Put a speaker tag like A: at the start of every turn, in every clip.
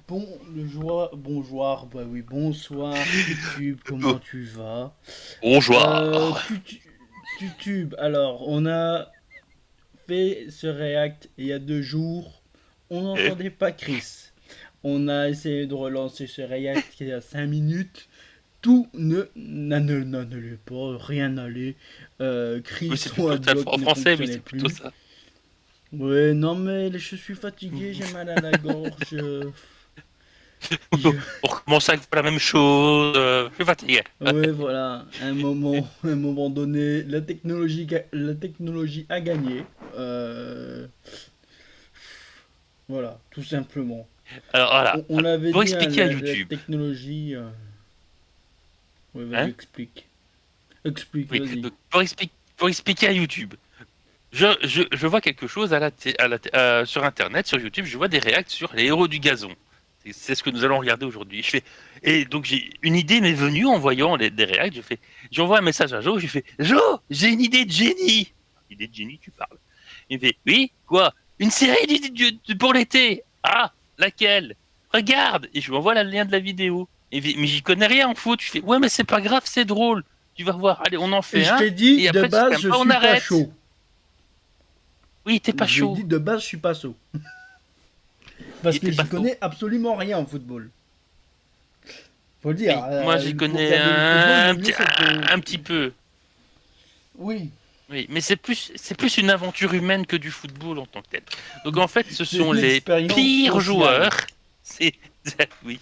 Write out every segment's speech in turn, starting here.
A: Bonjour, bah oui, bonsoir YouTube, comment tu vas?
B: Bonjour.
A: YouTube, alors on a fait ce react il y a 2 jours, on
B: Eh,
A: n'entendait pas Chris. On a essayé de relancer ce react il y a 5 minutes, tout n'allait pas, rien n'allait.
B: oui,
A: Chris
B: c'est
A: ou
B: plutôt ça.
A: Adblock
B: En
A: ne
B: français, oui,
A: fonctionnait
B: c'est plutôt
A: plus.
B: ça.
A: Ouais, non mais je suis fatigué, j'ai mal à la gorge. Je...
B: On recommence à faire la même chose. Je suis fatigué.
A: Ouais, voilà, un moment donné, la technologie a gagné. Euh, voilà, tout simplement.
B: Alors voilà,
A: On l'avait
B: pour
A: dit, hein,
B: expliquer à
A: la
B: YouTube,
A: technologie. Ouais, vas-y,
B: hein,
A: explique. Explique,
B: oui,
A: vas-y.
B: donc pour expliquer à YouTube, je vois quelque chose sur Internet, sur YouTube, je vois des réacts sur les héros du gazon. C'est ce que nous allons regarder aujourd'hui. Et donc j'ai une idée m'est venue en voyant des réacts. J'envoie un message à Joe. J'ai fait Joe, j'ai une idée de génie. Idée de génie, tu parles. Il fait oui, quoi? Une série pour l'été. Ah, laquelle? Regarde. Et je lui envoie le lien de la vidéo. Il fait mais j'y connais rien en foot. Je fais ouais, mais c'est pas grave, c'est drôle. Tu vas voir. Allez, on en
A: Et
B: fait
A: je
B: un.
A: t'ai dit,
B: Et
A: de
B: après, si
A: base,
B: t'aimes
A: je
B: pas, on
A: suis pas
B: arrête.
A: chaud.
B: Oui, t'es pas
A: Je lui ai
B: chaud.
A: dit, de base, je suis pas chaud.
B: Il
A: Parce que
B: était pas
A: j'y
B: faux.
A: connais absolument rien en football. Faut le dire,
B: Oui, moi j'y
A: pour
B: connais
A: regarder le football, le mieux c'est de.
B: un petit peu.
A: Oui,
B: Oui, mais c'est plus une aventure humaine que du football en tant que tel. Donc en fait, ce
A: c'est
B: sont
A: une
B: les
A: expérience
B: pires
A: sociale.
B: joueurs. C'est oui,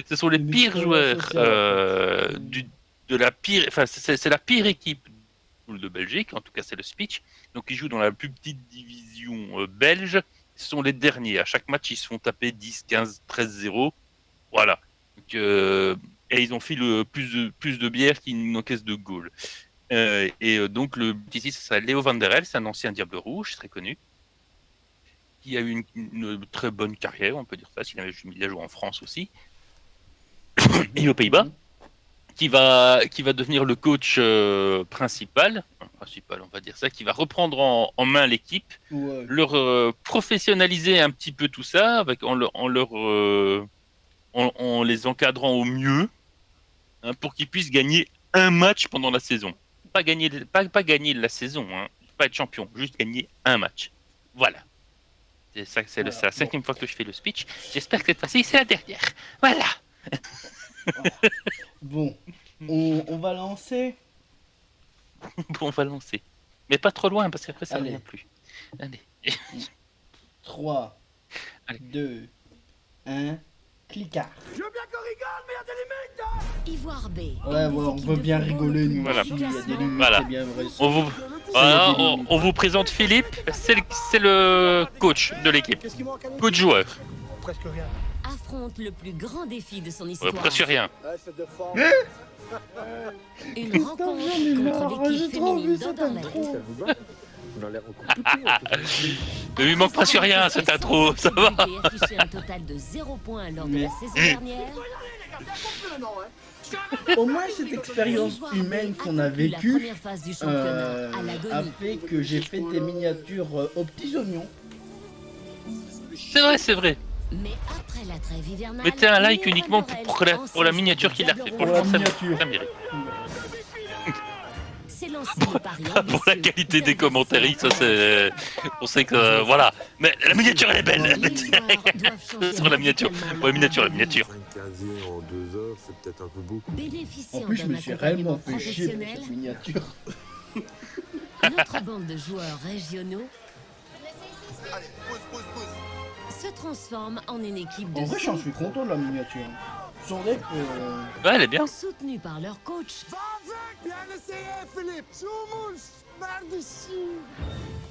B: ce sont les
A: C'est une
B: pires
A: expérience
B: joueurs
A: sociale en fait.
B: de la pire. Enfin, c'est la pire équipe de Belgique. En tout cas, c'est le speech. Donc ils jouent dans la plus petite division belge. Ce sont les derniers. À chaque match, ils se font taper 10, 15, 13-0. Voilà. Donc, et ils ont fait plus de bière qu'ils n'encaissent de goal. Donc le ici, c'est Léo Van der Elf, c'est un ancien Diable Rouge, très connu, qui a eu une très bonne carrière, on peut dire ça, il a joué en France aussi, et aux Pays-Bas,
A: Mhm.
B: qui va devenir le coach principal, on va dire ça, qui va reprendre en main l'équipe,
A: Ouais.
B: leur professionnaliser un petit peu tout ça, en les encadrant au mieux, hein, pour qu'ils puissent gagner un match pendant la saison. Pas gagner la saison, hein, pas être champion, juste gagner un match. Voilà. C'est
A: Voilà.
B: la
A: Bon.
B: 5e fois que je fais le speech. J'espère que cette fois-ci, c'est la dernière. Voilà.
A: Voilà. Bon. On va lancer.
B: Bon, on va lancer. Mais pas trop loin, parce qu'après, ça ne revient
A: Allez.
B: plus. Allez.
A: 3,
B: Allez.
A: 2, 1. Clicard.
C: Je veux bien qu'on rigole, mais il y a des limites.
D: Ivoire B,
A: Ouais,
D: une des
A: on
D: équipes
A: veut
D: de
A: bien
D: football
A: rigoler,
D: les plus
A: nous
B: Voilà.
D: belles
A: aussi.
D: du
A: Il y a des
D: classement.
A: limites, c'est
B: Voilà.
A: bien vrai.
B: On vous,
A: Ça, il y a des
B: voilà,
A: limites.
B: on vous présente Philippe, c'est le coach de l'équipe.
C: Qu'est-ce qui manque à
B: Coach
C: l'équipe?
B: joueur.
C: Presque rien.
D: Affronte le plus grand défi de son histoire.
B: Presque rien.
C: Ouais, c'est de forme.
D: Une
A: Putain,
D: rencontre
A: j'en ai marre,
D: contre
A: j'ai
D: l'équipe
A: trop vu
D: féminine
A: cette
D: d'Anderlecht.
A: intro.
C: On a l'air encore tout petit.
B: Mais il manque presque rien, cette intro, ça va.
D: Et affiché un total de 0 points lors de
A: Mais-
D: la saison dernière.
A: Au moins, cette expérience
D: l'Ivoire B
A: humaine qu'on a
D: conclut la
A: vécue
D: première phase du championnat à
A: a
D: l'agonie.
A: fait que j'ai fait des miniatures aux petits oignons.
B: C'est vrai.
D: Mais après la trêve hivernale,
B: Mettez un like
D: Léo
B: uniquement
D: Van der
B: pour
D: Elf,
B: pour la
D: ancien
B: miniature
D: joueur
B: qu'il a
D: du
B: fait.
D: Diable
A: Pour la
D: Rouge,
A: miniature.
B: Ça mérite.
D: s'est lancé le pari
B: Pour la
D: ambitieux
B: qualité des
D: d'inverser
B: commentaires, ça c'est. On sait que. Voilà. Mais la miniature, elle est belle.
D: Les joueurs doivent changer
B: Sur la miniature.
D: radicalement
B: Ouais,
D: leur
B: miniature,
D: mode de vie.
B: miniature.
E: 5 casiers en 2 heures, c'est peut-être un peu beaucoup.
A: En
D: Bénéficiant
A: plus, je
D: d'un
A: me suis réellement
D: accompagnement
A: fait chier pour
D: professionnel,
A: cette miniature.
D: notre bande de joueurs régionaux se transforme en une équipe de
A: En vrai, j'en suis content de la miniature. Sans deck,
B: Ouais, elle est bien.
D: soutenus par leur coach.
C: Bien essayé, Philippe. Soumouche. Par-dessus.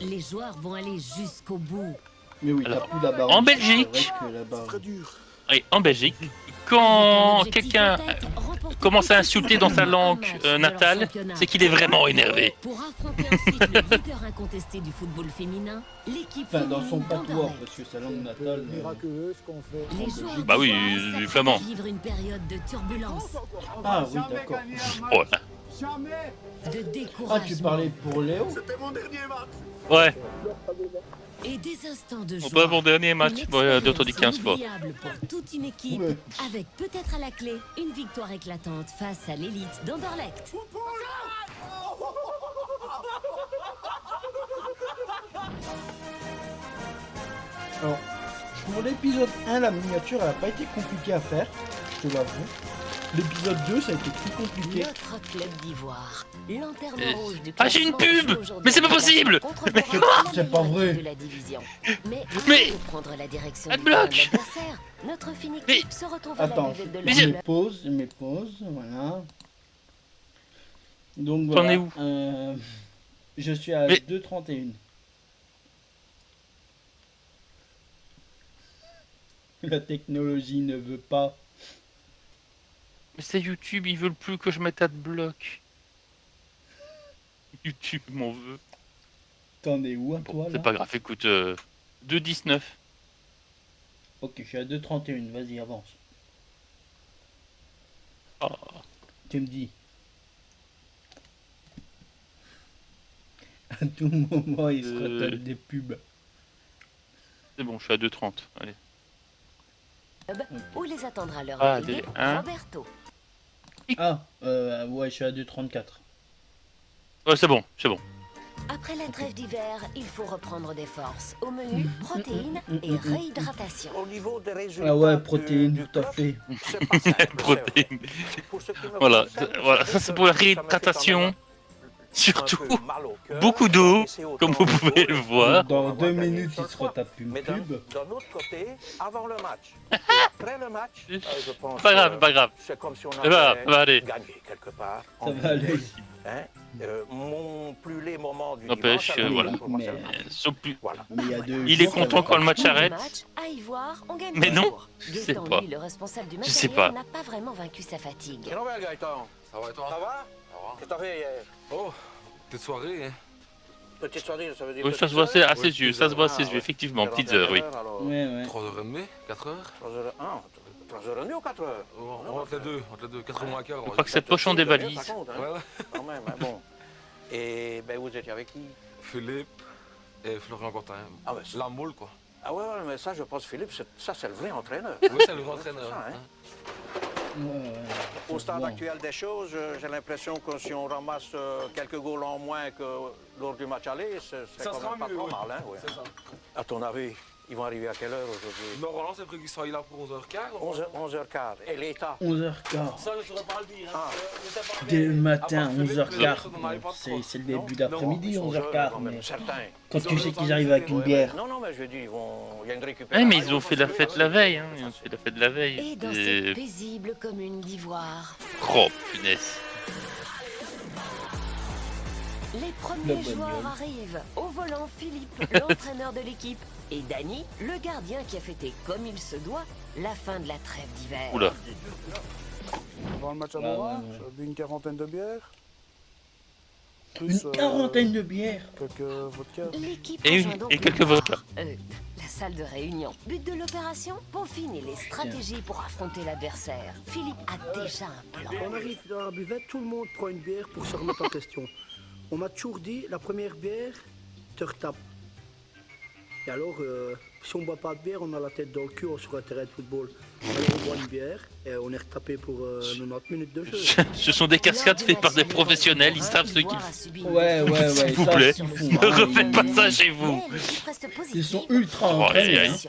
D: Les joueurs vont aller jusqu'au bout.
A: mais oui, t'as
B: Alors,
A: plus la barre.
B: en
A: C'est
B: Belgique-
A: vrai que la barre-
C: Très dur.
B: Et en Belgique,
D: Avec
B: quand
D: un objectif
B: quelqu'un
D: en tête, remporter
B: commence à
D: tout de
B: insulter
D: suite
B: dans sa
D: un
B: langue
D: match de leur
B: natale,
D: championnat.
B: c'est qu'il est vraiment énervé.
D: Pour affronter ensuite le leader incontesté du football féminin, l'équipe
A: Enfin, dans son
D: féminine
A: patois,
D: d'Anderlecht.
A: parce que sa langue natale.
C: Miraculeux ce qu'on fait.
D: Les joueurs
B: Bah oui,
D: d'ivoire
B: du
D: s'apprêtent
B: flamand.
D: à vivre une période de turbulence,
A: Ah oui, d'accord.
B: Voilà.
D: de
A: Ah,
D: découragement.
A: tu parlais pour Léo?
E: C'était mon dernier match.
B: Ouais.
D: Et des instants de
B: Bon,
D: joie.
B: pas mon dernier match.
D: Une
B: Bon, j'ai entendu 15 fois.
D: inoubliable pour toute une équipe,
A: Ouais.
D: avec peut-être à la clé une victoire éclatante face à l'élite d'Anderlecht.
A: Alors, pour l'épisode 1, la miniature, elle n'a pas été compliquée à faire, je te l'avoue. L'épisode 2, ça a été plus compliqué.
D: Notre club d'Ivoire, lanterne
B: Et-
D: rouge du
B: Ah, j'ai une
D: classement,
B: pub
D: joue aujourd'hui
B: Mais c'est pas
D: en
B: possible
D: contre
B: Mais
D: Bordeaux,
A: c'est pas vrai.
D: de la division. Mais
B: Mais-
D: avant de prendre la direction
B: Elle
D: du terrain de
B: bloque.
D: l'adversaire, notre fine
B: Mais-
D: équipe se retrouve à la
A: Attends,
D: buvette de
B: Mais
A: je
B: j'ai-
A: mes pauses, voilà. Donc
B: T'en
A: voilà.
B: es où
A: Je suis à
B: Mais-
A: 2,31. La technologie ne veut pas.
B: Mais c'est YouTube, ils veulent plus que je mette adblock. YouTube m'en veut.
A: T'en es où, à
B: Bon,
A: toi, là?
B: c'est pas grave, écoute, 2,19.
A: Ok, je suis à 2,31, vas-y, avance.
B: Ah,
A: Tu me dis. À tout moment, il se retape des pubs.
B: c'est bon, je suis à 2,30. Allez.
D: où les attendra leur
B: Ah,
D: délégué,
B: des- hein.
D: Roberto.
A: Ah, ouais, je suis à 2,34.
B: Ouais, c'est bon, c'est bon.
D: Après la trêve d'hiver, il faut reprendre des forces. Au menu, protéines et réhydratation.
C: Au niveau des résultats
A: Ah ouais,
C: du-
A: protéines,
C: du
A: tout à
C: club,
A: fait.
C: c'est pas simple, c'est vrai.
B: Protéines.
C: Pour ce qui me
B: Voilà,
C: concerne,
B: voilà,
C: j'avoue
B: ça c'est
C: que
B: pour la
C: ça me fait quand
B: réhydratation.
C: même
B: Surtout,
C: un peu mal au cœur
B: beaucoup d'eau,
C: d'encaisser autant
B: comme vous
C: de
B: pouvez
C: goals.
B: le voir.
A: Dans
C: On va
A: 2
C: gagner
A: minutes,
C: une
A: il
C: seule
A: se
C: fois.
A: retape une
C: Mais
A: pub.
C: d'un autre côté, avant le match et après le match, je pense
B: Pas grave,
C: que
B: pas grave.
C: c'est comme si on
B: Ça va,
C: avait
B: ça va aller.
C: gagné quelque part.
A: Ça va aller.
C: Hein? Mon plus laid moment du
B: N'empêche,
C: dimanche, alors,
B: voilà.
C: pour moi, c'est le
A: Mais-
C: match.
B: Sauf plus.
C: Voilà.
A: Mais il y a deux
B: Il est
A: jours, ça
B: content
A: va
B: quand le match
D: Pour le
B: s'arrête.
D: match, à y voir, on gagne
B: Mais non,
D: toujours.
B: je sais
D: Gaëtan,
B: pas.
D: lui, le responsable du
B: Je sais
D: matériel,
B: pas.
D: n'a pas vraiment vaincu sa fatigue.
C: Quelle nouvelle, Gaëtan?
F: Ça va et toi?
C: Ça va? Qu'est-ce que t'as fait hier?
F: Oh, petite soirée, hein.
C: Petite soirée, ça veut dire
B: Oui, ça se voit à ses yeux, ça se voit à ses yeux, effectivement, petites heures, oui.
A: Ouais, ouais.
F: 3h30, 4h?
C: 3h30 ou 4h?
F: Entre les deux, 4h moins quart.
B: Je crois que c'est pochon des valises.
F: Ouais, ouais.
C: Quand même, hein, bon. Et ben, vous étiez avec qui?
F: Philippe et Florian Cotin.
C: Ah, ouais, c'est-
F: La moule, quoi.
C: Ah ouais, ouais, mais ça, je pense, Philippe, ça, c'est le vrai entraîneur.
F: Oui, c'est le grand entraîneur.
C: C'est ça, hein.
F: hein.
A: Ouais, ouais.
C: Au stade
A: Bon.
C: actuel des choses, j'ai l'impression que si on ramasse quelques goals en moins que lors du match aller, c'est
F: Ça
C: quand
F: sera
C: même pas
F: mieux,
C: trop
F: oui.
C: mal. Hein, ouais.
F: C'est ça.
C: À ton avis, ils vont arriver à quelle heure aujourd'hui?
F: Normalement, c'est prévu qu'ils soient là pour 11h15.
C: 11h15. Et l'état?
A: 11h15.
F: Ça, je ne saurais pas le dire.
C: Ah.
A: Dès le matin,
F: À part Philippe,
A: 11h15.
F: on n'arrive pas trop.
A: C'est le début
C: Non,
A: d'après-midi,
C: ils sont jeunes,
A: 11h15.
C: quand
A: Mais
C: même, certains.
A: quand tu
F: Ils
A: sais
F: ont
A: qu'ils arrivent avec une
F: ouais,
A: bière.
C: Non, non, mais je veux dire, il y a une
B: Ouais,
C: récupération.
B: mais ils ont fait la fête la veille, hein. Ils ont fait la fête la veille.
D: Et dans
B: Et-
D: cette paisible commune d'Ivoire,
B: Oh, punaise.
D: les
A: La
D: premiers
A: bagnole.
D: joueurs arrivent. Au volant, Philippe, l'entraîneur de l'équipe, et Dany, le gardien qui a fêté comme il se doit la fin de la trêve d'hiver.
B: Oula.
G: Avant le match à
A: Ah,
G: Bois,
A: ouais, ouais.
G: j'ai bu une quarantaine de bières.
A: Une
G: Plus,
A: quarantaine de bières.
G: quelques vodka.
D: L'équipe
B: Et
D: rejoint
B: une-
D: donc
B: et quelques
D: le bar,
B: vodka.
D: la salle de réunion. But de l'opération, peaufiner les stratégies pour affronter l'adversaire. Philippe a déjà un plan.
H: On arrive dans la buvette, tout le monde prend une bière pour se remettre en question. On m'a toujours dit, la première bière, te retape. Et alors, si on ne boit pas de bière, on a la tête dans le cul sur un terrain de football. Alors on boit une bière et on est retapé pour 90 minutes de jeu.
B: Ce sont des cascades faites par des professionnels, ils savent ce qu'ils font.
A: Ouais, ouais, ouais.
B: S'il vous
A: ça,
B: plaît,
A: ils font,
B: ne
A: hein,
B: refaites pas ça chez vous.
A: Ils sont ultra
B: Oh,
A: entraînés.
B: aïe,
A: hein.
B: aïe.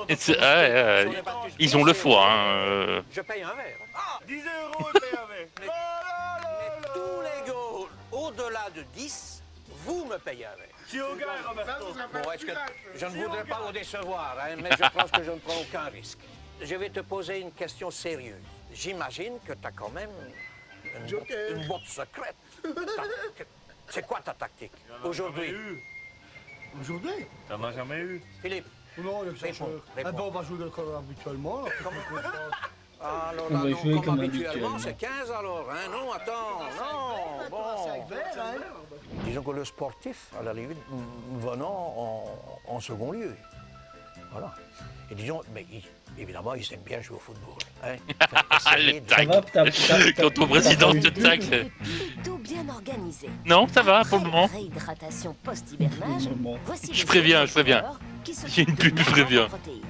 B: Et c'est- ah, ouais, ouais, ils ont le foie, hein.
C: Je paye un verre. Ah,
I: 10 euros, je paye un verre.
C: mais tous les goals au-delà de 10, vous me payez un verre.
I: Si on gagne, Roberto.
C: Bon, est-ce que je ne voudrais pas vous décevoir, hein, mais je pense que je ne prends aucun risque. Je vais te poser une question sérieuse. J'imagine que tu as quand même une botte secrète. C'est quoi ta tactique aujourd'hui?
H: Aujourd'hui?
I: T'en as jamais eu.
C: Philippe,
H: Non, il y a que
C: Réponds,
H: ça.
C: réponds.
H: Eh ben, on va jouer comme habituellement. Là,
C: alors
A: On
C: là,
A: va
C: non,
A: jouer comme
C: comme
A: habituellement.
C: habituellement, c'est 15 alors, hein? Non, attends, non, bon. Disons que le sportif, à la limite, venant en second lieu. Voilà. Et disons, mais évidemment, ils aiment bien jouer au football. Hein.
B: Les
A: Ça
B: tacs.
A: va,
B: Quand ton président
A: t'as
B: te
A: pas eu
B: tacle.
D: Plutôt bien organisé.
B: Non, ça va pour le moment.
D: Réhydratation post-hivernage.
A: Vraiment.
D: Voici
B: Je
D: les
B: préviens,
D: autres
B: je préviens.
D: joueurs qui
B: J'ai
D: s'occupent
B: une
D: de
B: pub, je
D: manger
B: préviens.
D: en protéines.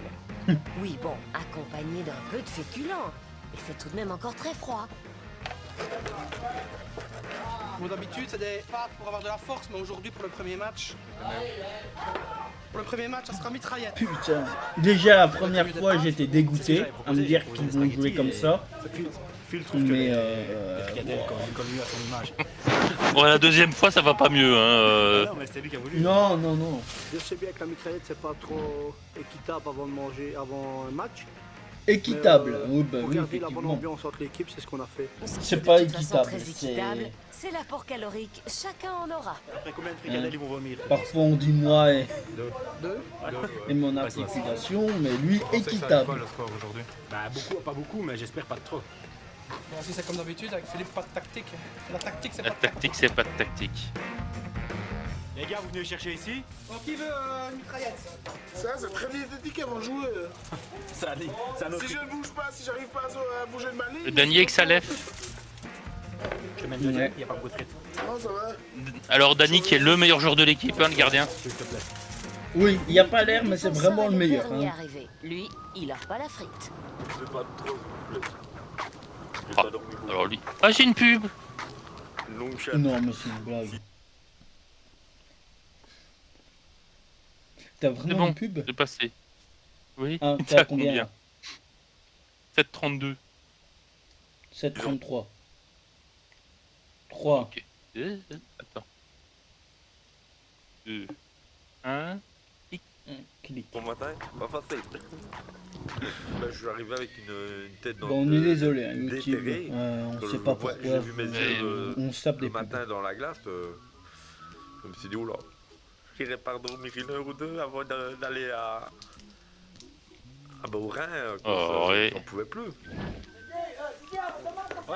D: Oui, bon, accompagné d'un peu de féculents. Il fait tout de même encore très froid.
J: Bon, d'habitude, c'est des pâtes pour avoir de la force, mais aujourd'hui, pour le premier match... Pour le premier match, ça sera mitraillette.
A: Putain. Déjà la première fois j'étais dégoûté à me dire qu'ils vont jouer comme ça. Mais
B: Bon, la deuxième fois, ça va pas mieux. Hein.
A: non, non, non.
H: Je sais bien que la mitraillette, c'est pas trop équitable avant de manger, avant un match.
A: Équitable.
H: Mais,
A: Oui, bah
H: pour
A: oui,
H: garder la bonne
A: effectivement.
H: ambiance entre l'équipe, c'est ce qu'on a fait.
D: Ce qui
A: C'est
D: est de
A: pas
D: toute façon
A: équitable,
D: très
A: c'est-
D: équitable, c'est l'apport calorique. Chacun en aura.
I: Après combien de fricadelles ils vont vomir?
A: Parfois on dit moi
H: Deux.
A: et mon articulation, mais lui équitable.
I: le score aujourd'hui? Bah beaucoup, pas beaucoup, mais j'espère pas de trop.
J: Bon, si c'est comme d'habitude, avec Philippe, pas de tactique. La tactique, c'est
B: La
J: pas de tactique.
B: tactique, c'est pas de tactique.
I: Les gars, vous venez chercher ici?
J: Donc, qui veut une mitraillette?
G: Ça, c'est très bien esthétique avant de jouer.
I: Ça allait, ça
G: Si je ne bouge pas, si j'arrive pas à bouger de ma ligne...
B: Le Dany avec Salef.
I: Je mets
A: une deuxième,
I: il n'y a pas beaucoup de traite.
G: Non, ça va.
B: Alors Dany qui est le meilleur joueur de l'équipe, hein, le gardien.
I: S'il te plaît.
A: Oui, il n'y a pas l'air, mais c'est
D: Défenseur
A: vraiment
D: est
A: le meilleur.
D: dernier
A: Hein.
D: arrivé. Lui, il a pas la frite.
E: C'est pas trop. J'ai
B: Ah,
E: pas dormi beaucoup.
B: Alors lui. Ah, j'ai une pub.
E: Longue chatte.
A: Non, mais c'est une blague. T'as
B: C'est
A: vraiment
B: bon,
A: une pub?
B: c'est passé. Oui.
A: Ah,
B: C'est
A: t'as
B: à
A: combien là
B: 7,32.
A: 7,33. 3.
B: Ok. Attends. 2. 1.
A: Clic.
E: Bon matin, pas facile. Là, je suis arrivé avec une tête dans
A: Bon, on est désolé, hein, YouTube.
E: déterré.
A: On
E: Quand
A: sait
E: je
A: pas
E: vois-
A: pourquoi.
E: J'ai vu mes yeux
A: On se tape
E: le
A: des pubs.
E: matin dans la glace. Je me suis dit, oula, j'irai pas dormir une heure ou deux avant d'aller à Beaurain.
B: Oh, ouais.
E: J'en pouvais plus.
I: Ouais,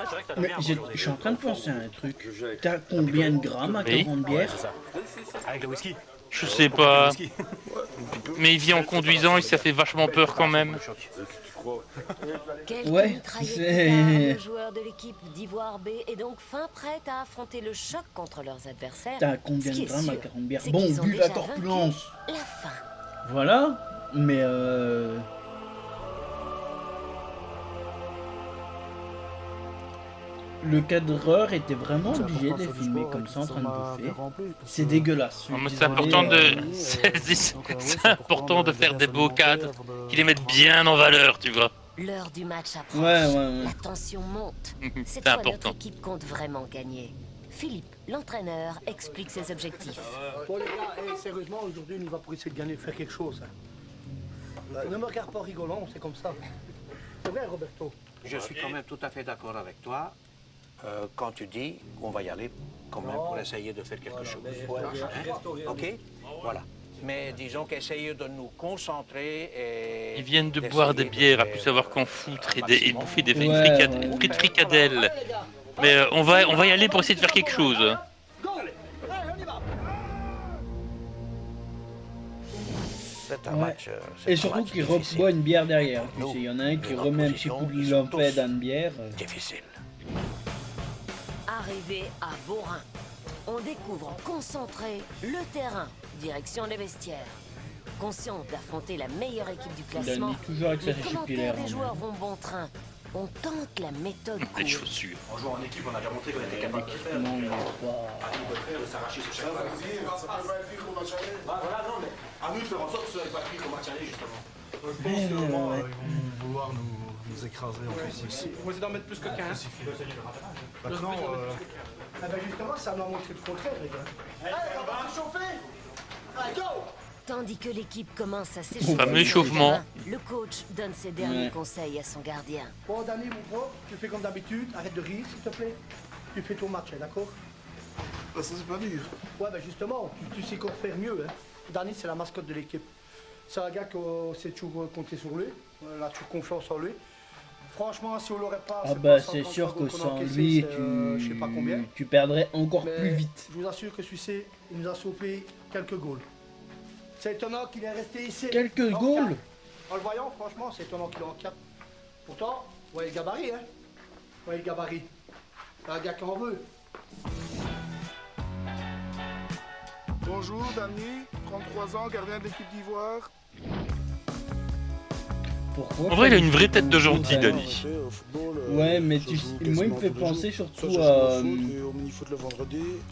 I: c'est vrai que t'as
A: Mais je suis en train de penser à un truc.
E: J'ai-
A: T'as combien de grammes à
B: Oui.
A: 40 bières?
I: Avec le whisky.
B: Je sais pas. Mais il vient en conduisant et ça fait vachement peur quand même.
E: Tu crois?
D: Quelques
A: Ouais,
D: mitraillettes
A: c'est-
D: plus tard, le joueur de l'équipe d'Ivoire B est donc fin prête à affronter le choc contre leurs adversaires.
A: T'as combien
D: Ce qui
A: de
D: est
A: grammes à
D: sûr,
A: 40 bières?
D: c'est
A: Bon,
D: qu'ils ont
A: vu la
D: déjà
A: corpulence.
D: La fin.
A: Voilà. Mais le cadreur était vraiment obligé de les filmer comme ça en train de bouffer. C'est dégueulasse.
B: Non, mais
A: Je
B: c'est
A: suis désolé,
B: important de. C'est important de faire des beaux cadres qui les mettent bien en valeur, tu vois.
D: L'heure du match approche.
A: Ouais, ouais, ouais.
D: La tension monte. Cette
B: C'est
D: fois,
B: important.
D: notre équipe compte vraiment gagner. Philippe, l'entraîneur, explique ses objectifs.
H: Bon les gars, sérieusement, aujourd'hui, on y va pour essayer de gagner, de faire quelque chose. Hein. Ne me regarde pas en rigolant, c'est comme ça. C'est vrai, Roberto.
C: Je suis quand même tout à fait d'accord avec toi quand tu dis qu'on va y aller quand même pour essayer de faire quelque chose. Hein? Ok? Voilà. Mais disons qu'essayer de nous concentrer et...
B: Ils viennent de
C: d'essayer
B: boire des bières à
C: faire,
B: plus savoir qu'en foutre et, et bouffer des
A: Ouais,
B: fricadelles.
A: ouais.
B: Des fricadelles. Mais on va y aller pour essayer de faire quelque chose.
C: C'est un
A: Ouais.
C: match... c'est
A: Et
C: un
A: surtout
C: match
A: qu'il
C: difficile.
A: reboit une bière derrière. Tu
C: Nous,
A: sais, il y en a un qui
C: nos
A: remet un petit
C: positions,
A: coup de
C: ils sont
A: lampette
C: tous
A: dans une bière.
C: Difficile.
D: Arrivé à Beaurain, on découvre concentré le terrain, direction les vestiaires. Conscient d'affronter la meilleure équipe du classement,
A: Danny, toujours avec
D: les
A: sa
D: commentaires
A: jupilaire.
D: des joueurs vont bon train. On tente la méthode
B: Les
D: cool.
B: chaussures.
I: En jouant en équipe, on a déjà montré qu'on était capable de faire.
A: Non, il est pas.
I: De s'arracher sur chaque fois. Voilà, non, mais à nous de faire en sorte que ce soit pas pris comme match aller, justement.
G: Je pense que
A: Ouais,
G: bon,
A: ouais.
G: ils vont vouloir nous écraser en plus ici.
J: On va essayer d'en mettre plus que 15.
G: Maintenant,
H: Ah ben justement, ça m'a montré le contraire, les gars. Allez, on va se chauffer. Allez, go.
D: Tandis que l'équipe commence à s'échauffer,
B: Fameux
D: sur le
B: échauffement.
D: terrain, le coach donne ses derniers
A: Ouais.
D: conseils à son gardien.
H: Bon, Danny, mon pro, tu fais comme d'habitude, arrête de rire, s'il te plaît. Tu fais ton match, hein, d'accord?
G: ça c'est pas dur.
H: Ouais, ben justement, tu sais qu'on faire mieux. Hein. Danny, c'est la mascotte de l'équipe. C'est un gars qu'on sait toujours compter sur lui. On a toujours confiance en lui. Franchement, si on l'aurait pas...
A: Ah
H: c'est
A: bah
H: pas
A: c'est
H: 50
A: sûr que
H: goals qu'on a
A: sans
H: encaissés,
A: lui,
H: c'est, je sais pas combien.
A: tu perdrais encore
H: Mais
A: plus vite.
H: Je vous assure que celui-ci, il nous a sauvé quelques goals. C'est étonnant qu'il est resté ici.
A: Quelques
H: En
A: goals.
H: quatre. En le voyant, franchement, c'est étonnant qu'il est en 4. Pourtant, vous voyez le gabarit, hein. Vous voyez le gabarit. C'est un gars qui en veut.
G: Bonjour, Dany, 33 ans, gardien de l'équipe d'Ivoire.
A: Pourquoi
B: En vrai, il a
A: pas
B: une vraie tête de gentil,
A: Ouais.
B: Dany.
A: Ouais, mais moi il me fait penser surtout à...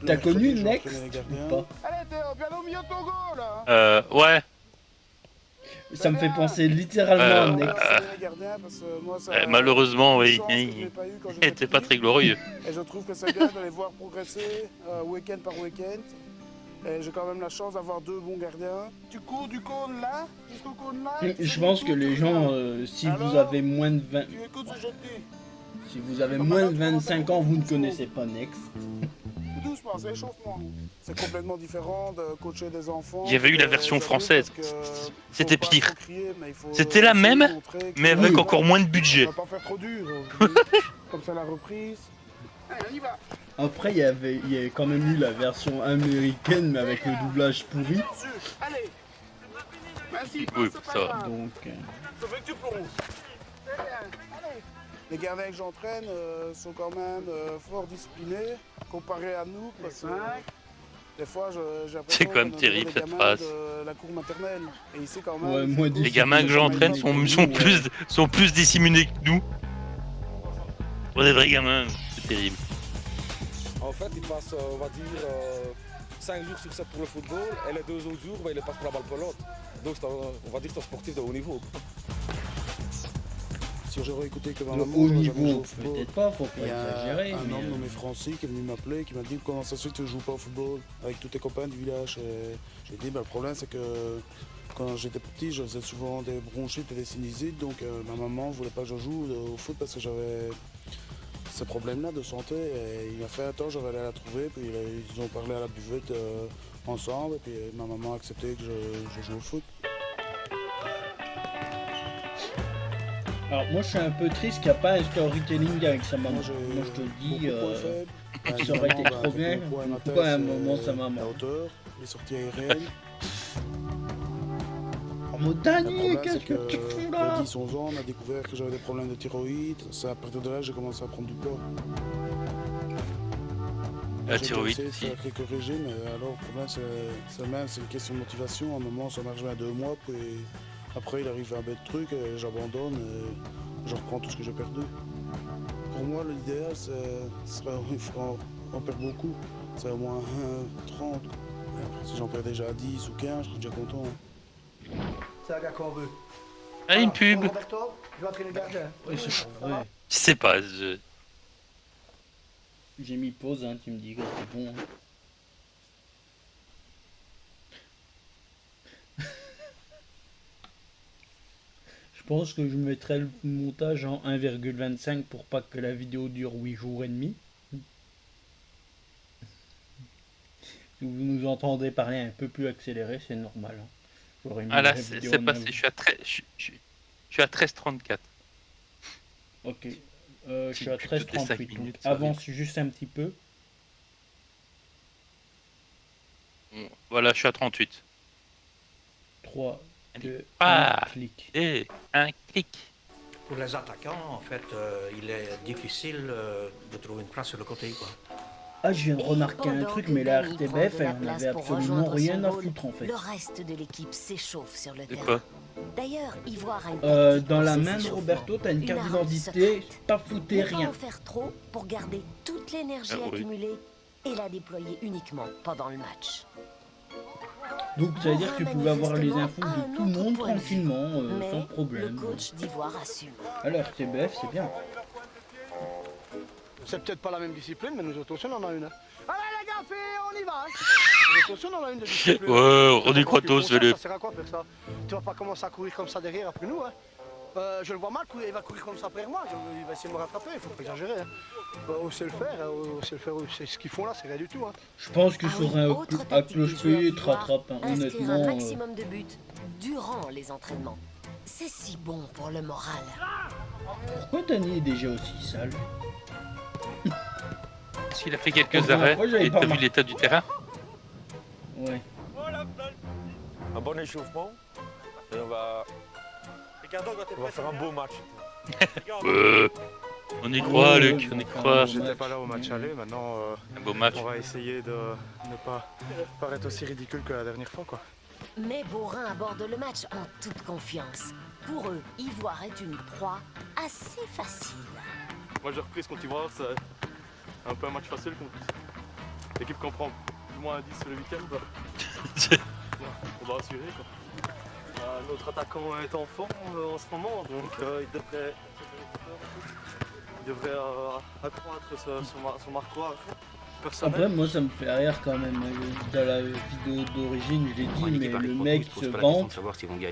A: T'as connu Next ou pas?
G: Allez Théo, viens au milieu de ton goal là.
B: Ouais.
A: Ça me fait penser littéralement à Next.
B: Malheureusement, oui. Il était pas très glorieux.
G: Et je trouve que c'est bien de les voir progresser week-end par week-end. Et j'ai quand même la chance d'avoir 2 bons gardiens. Tu cours du cône là jusqu'au cône là.
A: Je pense que les gens, si vous avez moins de 20...
G: Tu écoutes ce que je dis.
A: Si vous avez moins de 25 ans, vous ne connaissez pas Next.
G: Doucement, c'est échauffement. C'est complètement différent de coacher des enfants.
B: Il y avait eu la version française. C'était pire. C'était
G: C'était
B: la même, mais avec encore moins de budget.
G: On va pas faire trop dur. Comme ça la reprise. Allez, on y va.
A: Après, il y a quand même eu la version américaine, mais avec le doublage pourri.
G: Allez. Merci.
B: Oui, ça va.
A: Donc...
G: Ça fait que tu plonges. Allez. Les gardiens que j'entraîne sont quand même fort disciplinés comparé à nous parce que des fois j'ai l'impression
B: C'est quand même
G: qu'on est
B: terrible,
G: des
B: cette
G: gamins
B: phrase.
G: de la cour maternelle. Et ici quand même.
A: Ouais, moi,
B: Les gamins que j'entraîne sont plus disséminés que nous. Pour des vrais gamins, c'est terrible.
F: En fait, il passe, on va dire, 5 jours sur 7 pour le football et les 2 autres jours, il les passe pour la balle pelote. Donc, on va dire que c'est un sportif de haut niveau.
G: Si j'aurais écouté que ma
A: De
G: maman,
A: haut
G: j'aurais jamais joué
A: niveau,
G: au football.
A: peut-être pas, faut pas
G: Il y a
A: exagérer,
G: un
A: mais...
G: homme nommé Francis qui est venu m'appeler, qui m'a dit comment ça se fait que tu ne joues pas au football avec tous tes copains du village. Et j'ai dit le problème c'est que quand j'étais petit, je faisais souvent des bronchites et des sinusites, donc ma maman ne voulait pas que je joue au foot parce que j'avais ces problèmes-là de santé. Et il m'a fait un temps, j'avais allé la trouver, puis ils ont parlé à la buvette ensemble, et puis ma maman a accepté que je joue au foot.
A: Alors moi je suis un peu triste qu'il n'y a pas un storytelling avec sa maman. Moi je te le dis, ça aurait été trop bien. Pourquoi à un moment sa maman?
G: La hauteur, les sorties aériennes.
A: Oh mon Dany, qu'est-ce que tu fous
G: Il
A: là?
G: y a 10-11 ans, on a découvert que j'avais des problèmes de thyroïde. C'est à partir de là que j'ai commencé à prendre du poids.
B: La thyroïde
G: J'ai
B: aussi.
G: essayé de faire quelques régimes, mais alors pour moi c'est une question de motivation. À un moment ça marche bien 2 mois, puis après il arrive un bête truc, et j'abandonne et je reprends tout ce que j'ai perdu. Pour moi l'idéal il faut en perdre beaucoup, c'est au moins 30. Et après, si j'en perds déjà 10 ou 15, je suis déjà content.
H: C'est un gars qu'on veut.
B: Allez, une pub.
H: Roberto, je vais entraîner le gardien.
A: Oui, c'est pas vrai.
B: Je sais pas.
A: J'ai mis pause, hein, tu me dis que c'est bon. Je pense que je mettrai le montage en 1,25 pour pas que la vidéo dure 8 jours et demi. Si vous nous entendez parler un peu plus accéléré, c'est normal. Hein. J'aurais mis
B: Ah là,
A: la vidéo
B: c'est
A: en
B: passé.
A: 1.
B: Je suis à 13h34.
A: Ok. Je suis à
B: Plus que toutes les 5
A: 13h38. Donc
B: minutes, ça arrive.
A: avance juste un petit peu.
B: Voilà, je suis à 38.
A: 3, 2,
B: Ah,
A: 1, clic.
B: et un clic.
C: Pour les attaquants, en fait, il est difficile de trouver une place sur le côté, quoi.
A: Ah, je viens de
D: Et
A: remarquer un
D: pendant
A: truc,
D: que
A: mais la
D: Dany
A: RTBF,
D: prend de la
A: elle en
D: place
A: avait
D: pour
A: absolument
D: rejoindre
A: rien
D: son
A: à
D: rôle,
A: foutre en fait.
D: Le reste de l'équipe s'échauffe sur le
B: De
D: terrain.
B: quoi?
D: D'ailleurs, Ivoire a une
A: Dans
D: tactique
A: la
D: pour
A: main
D: ces
A: de
D: échauffements.
A: Roberto, t'as une carte
D: arme
A: d'identité,
D: secrète.
A: pas fouté
D: Ne pas
A: rien.
D: en faire trop pour garder toute l'énergie
B: Ah oui.
D: accumulée et la déployer uniquement pendant le match.
A: Donc ça veut dire que tu pouvais avoir les infos
D: Manifestement,
A: de
D: un
A: tout le
D: autre
A: monde
D: point de vue.
A: tranquillement,
D: Mais
A: sans
D: le
A: problème.
D: coach d'Ivoire assume.
A: Alors RTBF, c'est bien.
H: C'est peut-être pas la même discipline, mais nous autres aussi on en a une. Allez les gars, on y va. Nous autres aussi on en a une de discipline.
B: Ouais, on y croit
H: Franchement,
B: tous, fais-le.
H: Ça sert à quoi de faire ça? Tu vas pas commencer à courir comme ça derrière après nous, hein? Je le vois mal, il va courir comme ça après moi, il va essayer de me rattraper, il faut pas exagérer. Hein. On sait le faire, c'est ce qu'ils font là, c'est rien du tout. Hein.
A: Je pense que
D: Ah
A: sur
D: oui,
A: un
D: autre
A: à
D: tactique des joueurs
A: cloche-pied, te
D: d'Ivoire,
A: rattrape. Hein.
D: inscrire
A: Honnêtement,
D: un maximum de buts durant les entraînements. C'est si bon pour le moral.
A: pourquoi Dany est déjà aussi sale?
B: S'il a fait quelques
A: Enfin,
B: arrêts,
A: moi, j'avais
B: et
A: pas
B: t'as vu
A: remarqué.
B: l'état du terrain?
A: Ouais.
F: Ah bah
E: bon échauffement. Et on va faire un beau match.
B: On y croit, Luc, on y croit.
K: J'étais pas là au match aller, maintenant
B: Un beau match.
K: on va essayer de ne pas paraître aussi ridicule que la dernière fois, quoi.
D: Mais Beaurain aborde le match en toute confiance. Pour eux, Ivoire est une proie assez facile.
L: Moi j'ai repris contre Ivoire, c'est un peu un match facile contre l'équipe qu'on prend du moins à 10 le week-end. On doit assurer quoi. Notre attaquant est en forme en ce moment, donc il devrait accroître son marquoir personnel.
A: Après, moi, ça me fait rire quand même. Dans la vidéo d'origine, je l'ai dit, mais le mec se vante.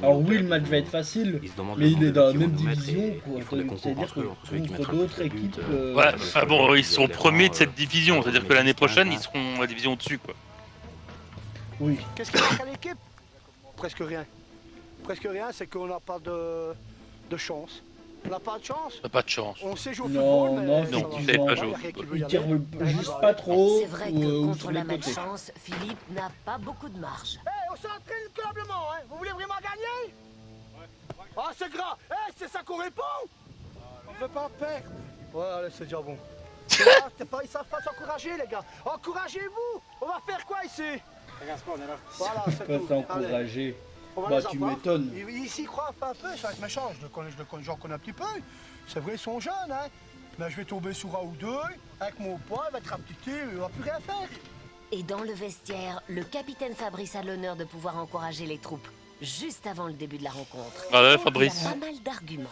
A: Alors oui, le match va être facile, mais il est dans la même division, quoi. C'est-à-dire que contre d'autres équipes...
B: Ouais, enfin bon, ils sont premiers de cette division, c'est-à-dire que l'année prochaine, ils seront la division au-dessus, quoi.
A: Oui.
H: Qu'est-ce qui manque à l'équipe? Presque rien. Presque rien, c'est qu'on n'a pas de chance. On n'a pas de chance.
B: T'as pas de chance.
H: On sait jouer au
A: Non,
H: football,
A: non,
H: mais
B: non, tu sais pas jouer au football.
A: Il tire juste pas trop.
D: C'est vrai que
A: ou
D: contre
A: sur
D: la
A: les côtés.
D: malchance, Philippe n'a pas beaucoup de marge.
H: On s'entraîne calmement, hein. Vous voulez vraiment gagner? Ah, c'est gras. C'est ça qu'on répond. On veut pas perdre. Ouais, allez, c'est déjà bon. Ils savent pas s'encourager, les gars. Encouragez-vous. On va faire quoi ici? Voilà, c'est
A: Pas
H: tout.
A: s'encourager.
H: On va
A: Bah,
H: les
A: tu
H: avoir.
A: m'étonnes.
H: Ils s'y croient un peu, ça va être méchant. J'en connais un petit peu. C'est vrai, ils sont jeunes, hein. Mais je vais tomber sur un ou deux. Avec mon poids, il va être rapetité, il va plus rien faire.
D: Et dans le vestiaire, le capitaine Fabrice a l'honneur de pouvoir encourager les troupes juste avant le début de la rencontre.
B: Ah ouais,
D: Il
B: Fabrice.
D: a pas mal d'arguments.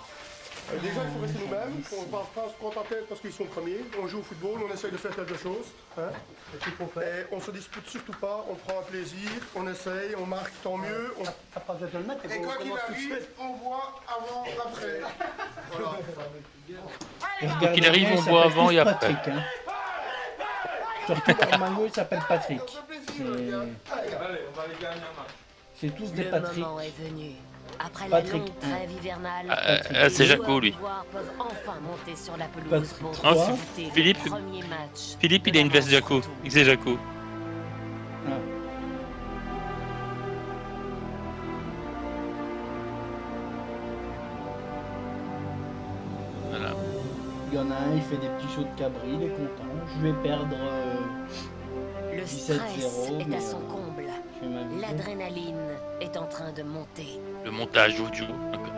J: Déjà, il faut rester nous-mêmes. On ne va pas se contenter parce qu'ils sont premiers. On joue au football, on essaye de faire quelque chose. Hein. Et on se dispute surtout pas, on prend un plaisir, on essaye, on marque tant mieux.
H: T'as pas besoin de le mettre.
J: Et quoi qu'il arrive, on voit avant, après. Voilà.
B: Quoi qu'il arrive, on voit avant et après.
A: Patrick, hein. Surtout leur maillot, il s'appelle Patrick.
E: Allez, on va aller gagner un match.
A: C'est tous des
D: Le
A: Patrick.
D: moment est venu. Après
A: Patrick,
D: la longue trêve hivernale,
B: c'est
D: les
B: Jaco,
D: joueurs
B: lui.
D: d'Ivoire peuvent enfin monter sur la pelouse
A: Patrick.
D: pour
B: Ah,
D: disputer
B: Philippe-
D: le premier match.
B: Philippe, il
D: de
B: a une
D: la
B: veste Jaco.
D: manche retour.
B: C'est Jaco.
A: Ah.
B: Voilà.
A: Il y en a un, il fait des petits sauts de cabri, il est content. Je vais perdre
D: Le
A: 17-0,
D: stress est
A: mais,
D: à son comble.
A: je vais m'amuser.
D: L'adrénaline est en train de monter.
B: Le montage audio,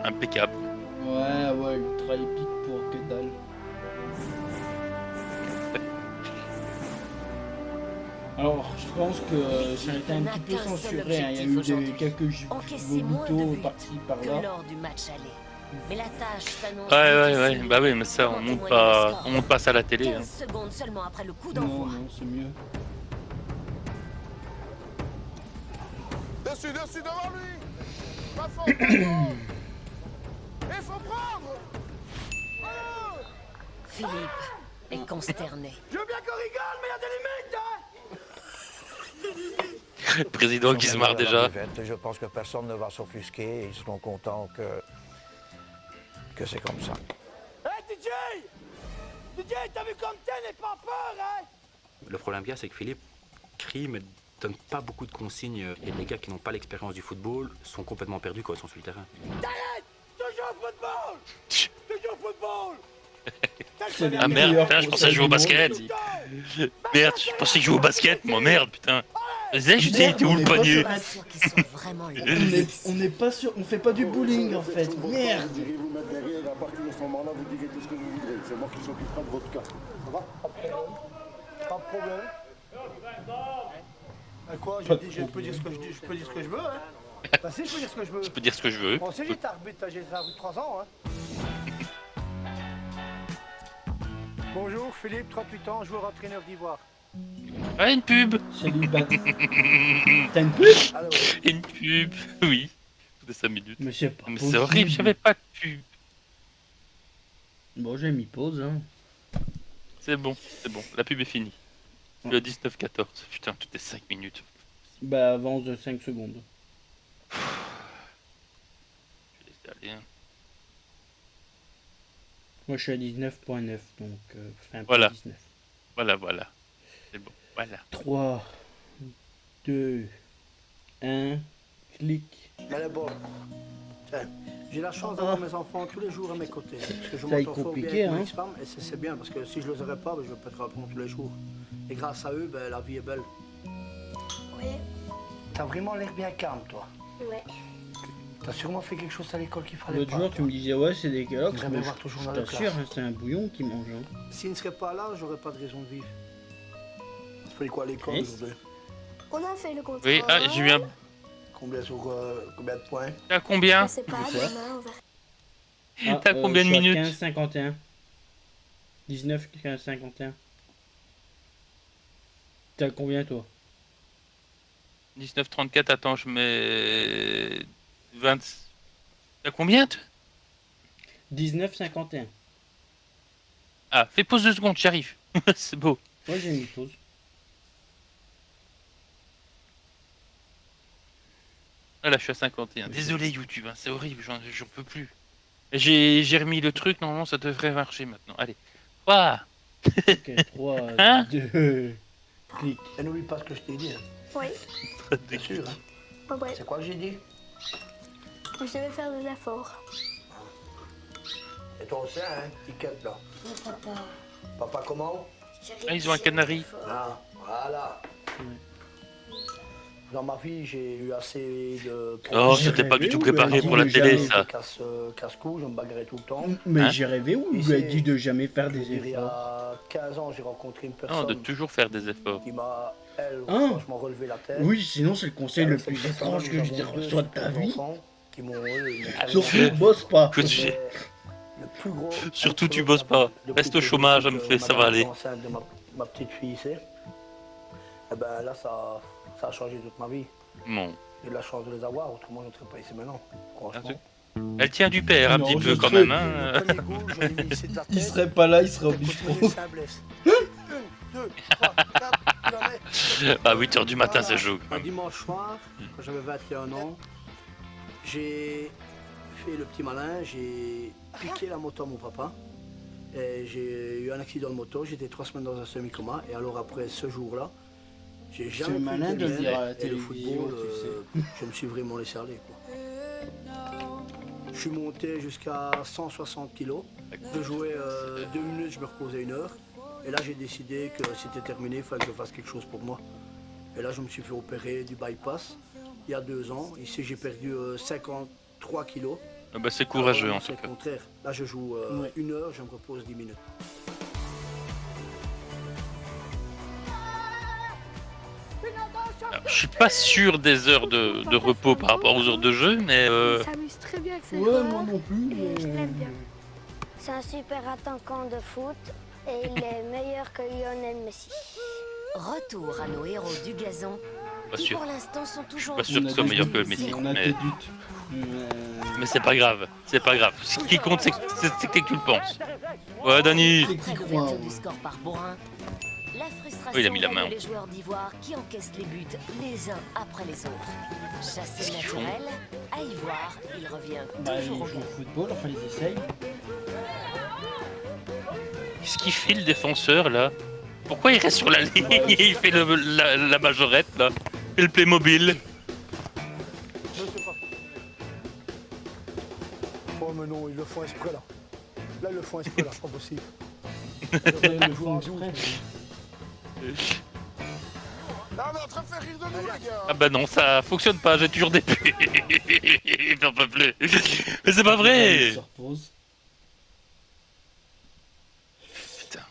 B: impeccable.
A: Ouais, ultra épique pour que dalle. Alors, je pense que ça a été un petit peu censuré, hein. Il y a eu quelques
D: Encaisser moins de
A: vomito
D: buts
A: par-ci
D: que
A: par-là.
D: lors du match aller. Mais la tâche s'annonce
B: Ouais,
D: difficile.
B: bah oui, mais ça, on monte pas ça à la télé.
D: 15
B: Hein.
D: secondes seulement après le coup
A: Non,
D: d'envoi.
A: non, c'est mieux.
J: Dessus, devant lui. Pas fort, pas fort. Il faut prendre.
D: Philippe est consterné.
H: Je veux bien qu'on rigole, mais il y a des limites, hein.
B: Le président qui se marre déjà.
C: Je pense que personne ne va s'offusquer. Ils seront contents que c'est comme ça.
H: Hey, DJ, t'as vu comme t'es, n'aie pas peur, hein.
M: Le problème bien, c'est que Philippe crie, mais donne pas beaucoup de consignes. Et les gars qui n'ont pas l'expérience du football sont complètement perdus quand ils sont sur le terrain.
H: T'arrêtes. Toujours au football. Toujours au football.
B: Ah merde, putain, je pensais jouer au basket. Merde, je pensais jouer au basket, moi merde, putain. Vas-y, je sais, t'es où le panier?
A: On n'est pas sûr, on fait pas du bowling en fait. Merde.
N: Vous mettre derrière, à partir de ce moment-là, vous direz tout ce que vous voudrez. C'est moi qui s'occupera de votre cas. Ça va?
H: Pas de problème. Quoi, je peux dire ce que je veux, hein. Bah si, je peux dire ce que je veux.
B: Je peux dire ce que je veux.
H: Bon, c'est juste arbitre, j'ai 3 ans, hein. Bonjour, Philippe, 38 ans, joueur entraîneur d'Ivoire.
B: Ah, une pub.
A: Salut, t'as une pub?
B: Une pub, oui. De 5 minutes.
A: Mais c'est pas
B: Mais
A: possible.
B: c'est horrible, j'avais pas de pub.
A: Bon, j'ai mis pause, hein.
B: C'est bon, la pub est finie. Le 19-14, putain, toutes les 5 minutes.
A: Bah, avance de 5 secondes.
B: Je vais laisser aller. Hein.
A: Moi, je suis à 19.9, donc enfin,
B: Voilà.
A: 19.
B: Voilà. C'est bon, voilà.
A: 3, 2, 1, Clic.
H: Mais les balles. Tiens, j'ai la chance d'avoir mes enfants tous les jours à mes côtés. Parce que je
A: Ça est
H: m'entends fort bien
A: compliqué,
H: avec mon
A: hein.
H: ex-femme, et c'est bien, parce que si je ne les aurais pas, ben, je ne peux pas te répondre tous les jours. Et grâce à eux, ben, la vie est belle.
O: Oui.
H: T'as vraiment l'air bien calme, toi.
O: Ouais.
H: T'as sûrement fait quelque chose à l'école qu'il fallait
A: L'autre
H: pas.
A: jour, tu me disais, ouais, c'est des Kellogg's,
H: J'aimerais
A: mais
H: voir toujours
A: je
H: dans la
A: t'assure,
H: classe.
A: hein, c'est un bouillon qui mange. Hein.
H: S'il ne serait pas là, j'aurais pas de raison de vivre. Tu fais quoi à l'école
A: Yes.
H: aujourd'hui?
O: On a fait le contrôle.
B: Oui, ah, j'ai eu un...
H: Combien sur combien de points?
B: T'as combien?
O: Je sais pas,
A: Pourquoi
O: demain on va...
A: Ah,
B: T'as combien de
A: je suis à
B: minutes?
A: 15-51. 19, 15, 51. T'as combien, toi?
B: 19,34, attends, je mets... 20... T'as combien, toi?
A: 19,51.
B: Ah, fais pause 2 secondes, j'arrive. C'est beau.
A: Ouais, j'ai mis pause.
B: Ah là, je suis à 51. Désolé, YouTube, hein, c'est horrible, j'en peux plus. J'ai remis le truc, normalement, ça devrait marcher maintenant. Allez. 3.
A: Ok, 3,
B: Hein
A: 2, clic.
H: Et n'oublie pas ce que je t'ai dit. Hein.
O: Oui.
H: Bien sûr. Hein.
O: Ouais, ouais.
H: C'est quoi que j'ai dit?
O: Je devais faire des efforts.
H: Et toi aussi, hein, Piquette, là.
O: Papa.
H: Papa comment?
B: Ah, ils ont un canari.
H: Ah, voilà. Dans ma vie, j'ai eu assez de...
B: Oh, c'était pas du tout préparé pour la télé, ça.
H: Casse-cou, je me bagarrais tout le temps.
A: Mais
B: Hein
A: j'ai rêvé où il a dit de jamais faire des
H: Il y
A: efforts.
H: a 15 ans, j'ai rencontré une
B: Non,
H: personne
B: de toujours faire des efforts.
H: qui m'a, elle,
A: Hein
H: franchement relevé la tête.
A: Oui, sinon c'est le conseil le
H: Avec
A: plus
H: cette
A: étrange
H: personne,
A: que j'ai
H: nous avons
A: reçu de
H: deux
A: ta vie.
H: enfants qui m'ont,
A: Surtout, bosse pas.
B: Que tu-
H: Le plus gros
B: Surtout, tu bosses pas.
H: depuis
B: Reste au
H: que
B: chômage, ça me
H: madame
B: fait, ça va aller.
H: est enceinte de ma petite fille ici. Et ben là, ça a changé toute ma vie.
B: Bon.
H: J'ai de la chance de les avoir, autrement je ne serais pas ici maintenant. Franchement.
B: Elle tient du père un
A: Non,
B: petit
A: je
B: peu quand
A: sais.
B: même. Hein.
A: Il serait pas là, il serait au bistrot.
B: À 8h du matin, ça joue.
H: Un dimanche soir, quand j'avais 21 ans, j'ai fait le petit malin, j'ai piqué la moto à mon papa. Et j'ai eu un accident de moto, j'étais 3 semaines dans un semi-coma. Et alors après ce jour-là, j'ai jamais
A: C'est
H: pris
A: malin de le dire à la
H: et le
A: télévision,
H: football,
A: tu sais.
H: je me suis vraiment laissé aller, quoi. Je suis monté jusqu'à 160 kilos. Je jouais 2 minutes, je me reposais 1 heure. Et là, j'ai décidé que c'était terminé, il fallait que je fasse quelque chose pour moi. Et là, je me suis fait opérer du bypass il y a 2 ans. Ici, j'ai perdu 53 kilos.
B: Ah bah, c'est courageux
H: Alors,
B: en tout
H: c'est
B: cas.
H: le contraire. Là, je joue 1 heure, je me repose 10 minutes.
B: Alors, je suis pas sûr des heures de repos par rapport aux heures de jeu, mais
O: Il s'amuse très bien avec ses
A: Ouais,
O: joueurs,
A: moi non plus.
O: et je l'aime bien.
P: C'est un super attaquant de foot et il est meilleur que Lionel Messi.
D: Retour à nos héros du gazon,
B: Pas
D: qui
B: sûr.
D: pour l'instant sont toujours
B: Pas sûr que ce soit meilleur que Messi,
A: On a
B: mais,
A: des doutes.
B: mais c'est pas grave. C'est pas grave. Ce qui compte, c'est que tu le penses. Ouais, Dani.
D: après l'ouverture du score par Borin. La frustration
B: Oui, il a mis la main.
D: gagne les joueurs d'Ivoire qui encaissent les buts les uns après les autres. Chassé naturel, à Ivoire, il revient
A: Bah, ils
D: toujours au
A: jouent au
D: galop.
A: football, enfin ils essayent.
B: Qu'est-ce qu'il fait le défenseur là? Pourquoi il reste sur la ligne et il fait la majorette là? Et le Playmobil?
H: Oh mais non, ils le font exprès là. Là, ils le font exprès là, c'est pas possible.
A: Ils le font exprès.
N: Non, mais en train de faire rire de nous, les gars.
B: Ah bah non, ça fonctionne pas, j'ai toujours des pubs. J'en peux plus. Mais c'est pas vrai.
A: Il se repose.
B: Putain.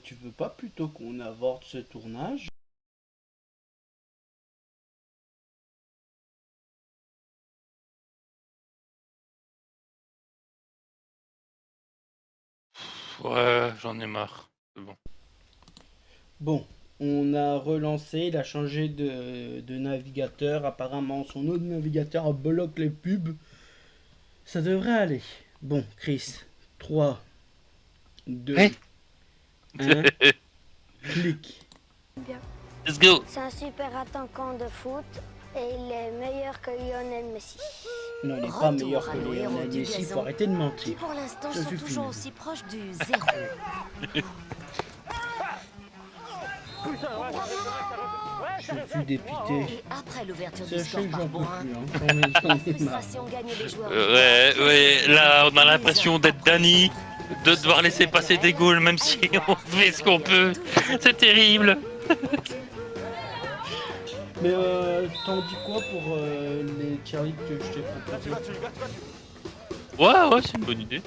A: Tu veux pas plutôt qu'on avorte ce tournage?
B: Ouais, j'en ai marre. C'est bon.
A: Bon, on a relancé, il a changé de navigateur. Apparemment, son autre navigateur bloque les pubs. Ça devrait aller. Bon, Chris, 3, 2,
B: Ouais.
A: 1, clic.
P: Bien.
B: Let's go.
P: C'est un super attaquant de foot et il est meilleur que Lionel Messi.
A: Non, il n'est pas
D: Retour
A: meilleur
D: à
A: que
D: nos héros
A: Lionel
D: du
A: Messi, il
D: gazon,
A: faut arrêter de
D: qui
A: mentir.
D: pour l'instant
A: Ça
D: sont
A: suffit.
D: toujours aussi proches du zéro.
A: suis dépité.
D: Et après l'ouverture du
A: Sachez
D: score
A: que
D: par
A: j'en peux
D: Borin,
A: plus. Hein.
D: la
A: J'en ai marre.
D: frustration gagne les joueurs.
B: Ouais, là on a l'impression d'être Danny, de devoir laisser passer des goals même si on fait ce qu'on peut. C'est terrible.
A: Mais t'en dis quoi pour les Charlie que je t'ai proposé?
B: Ouais, c'est une bonne idée.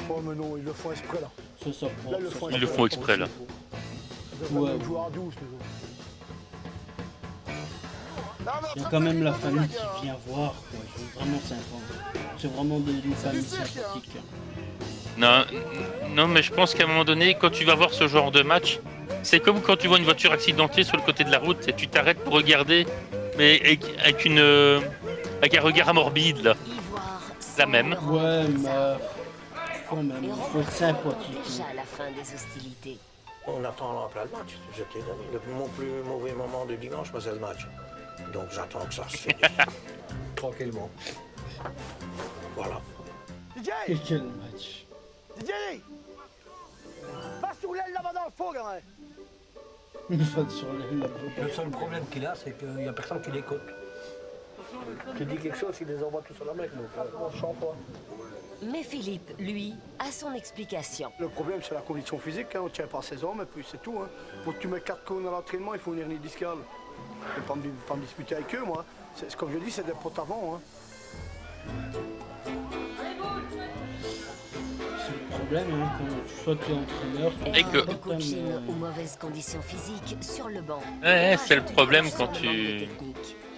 H: Oh mais non, ils le font exprès là.
A: Ça prend.
H: Là,
B: Ils le font exprès là.
A: Ouais.
H: Joueur à 12 toujours.
A: Il y a quand même la famille qui vient voir, quoi. Ils sont vraiment sympas. C'est vraiment une famille sympathique.
B: Non, mais je pense qu'à un moment donné, quand tu vas voir ce genre de match, c'est comme quand tu vois une voiture accidentée sur le côté de la route et tu t'arrêtes pour regarder, mais avec un regard morbide là. La même.
A: Ouais, mais quand même, il faut être sympathique.
D: Déjà à la fin des hostilités.
C: On attend après le match, je t'ai dit. Mon plus mauvais moment de dimanche, c'est le match. Donc j'attends que ça se finisse. Tranquillement. Voilà.
A: Et quel match.
H: DJ, passe sur l'aile là-bas dans le fond, gamin.
Q: Le seul problème qu'il a, c'est qu'il n'y a personne qui l'écoute.
H: Tu dis quelque chose, il les envoie tous à la mec, donc on ne chante pas.
D: Mais Philippe, lui, a son explication.
H: Le problème, c'est la condition physique, hein. On ne tient pas 16 ans, mais puis c'est tout. Hein. Pour que tu mets 4 cônes à l'entraînement, il faut une hernie discale. Je ne vais pas me disputer avec eux, moi. Comme je dis, c'est des potes avant. Hein.
A: C'est le problème, hein, quand soit tu es entraîneur, soit
D: Erreur de coaching ou mauvaise condition physique sur le banc.
B: Ouais, c'est le problème quand tu...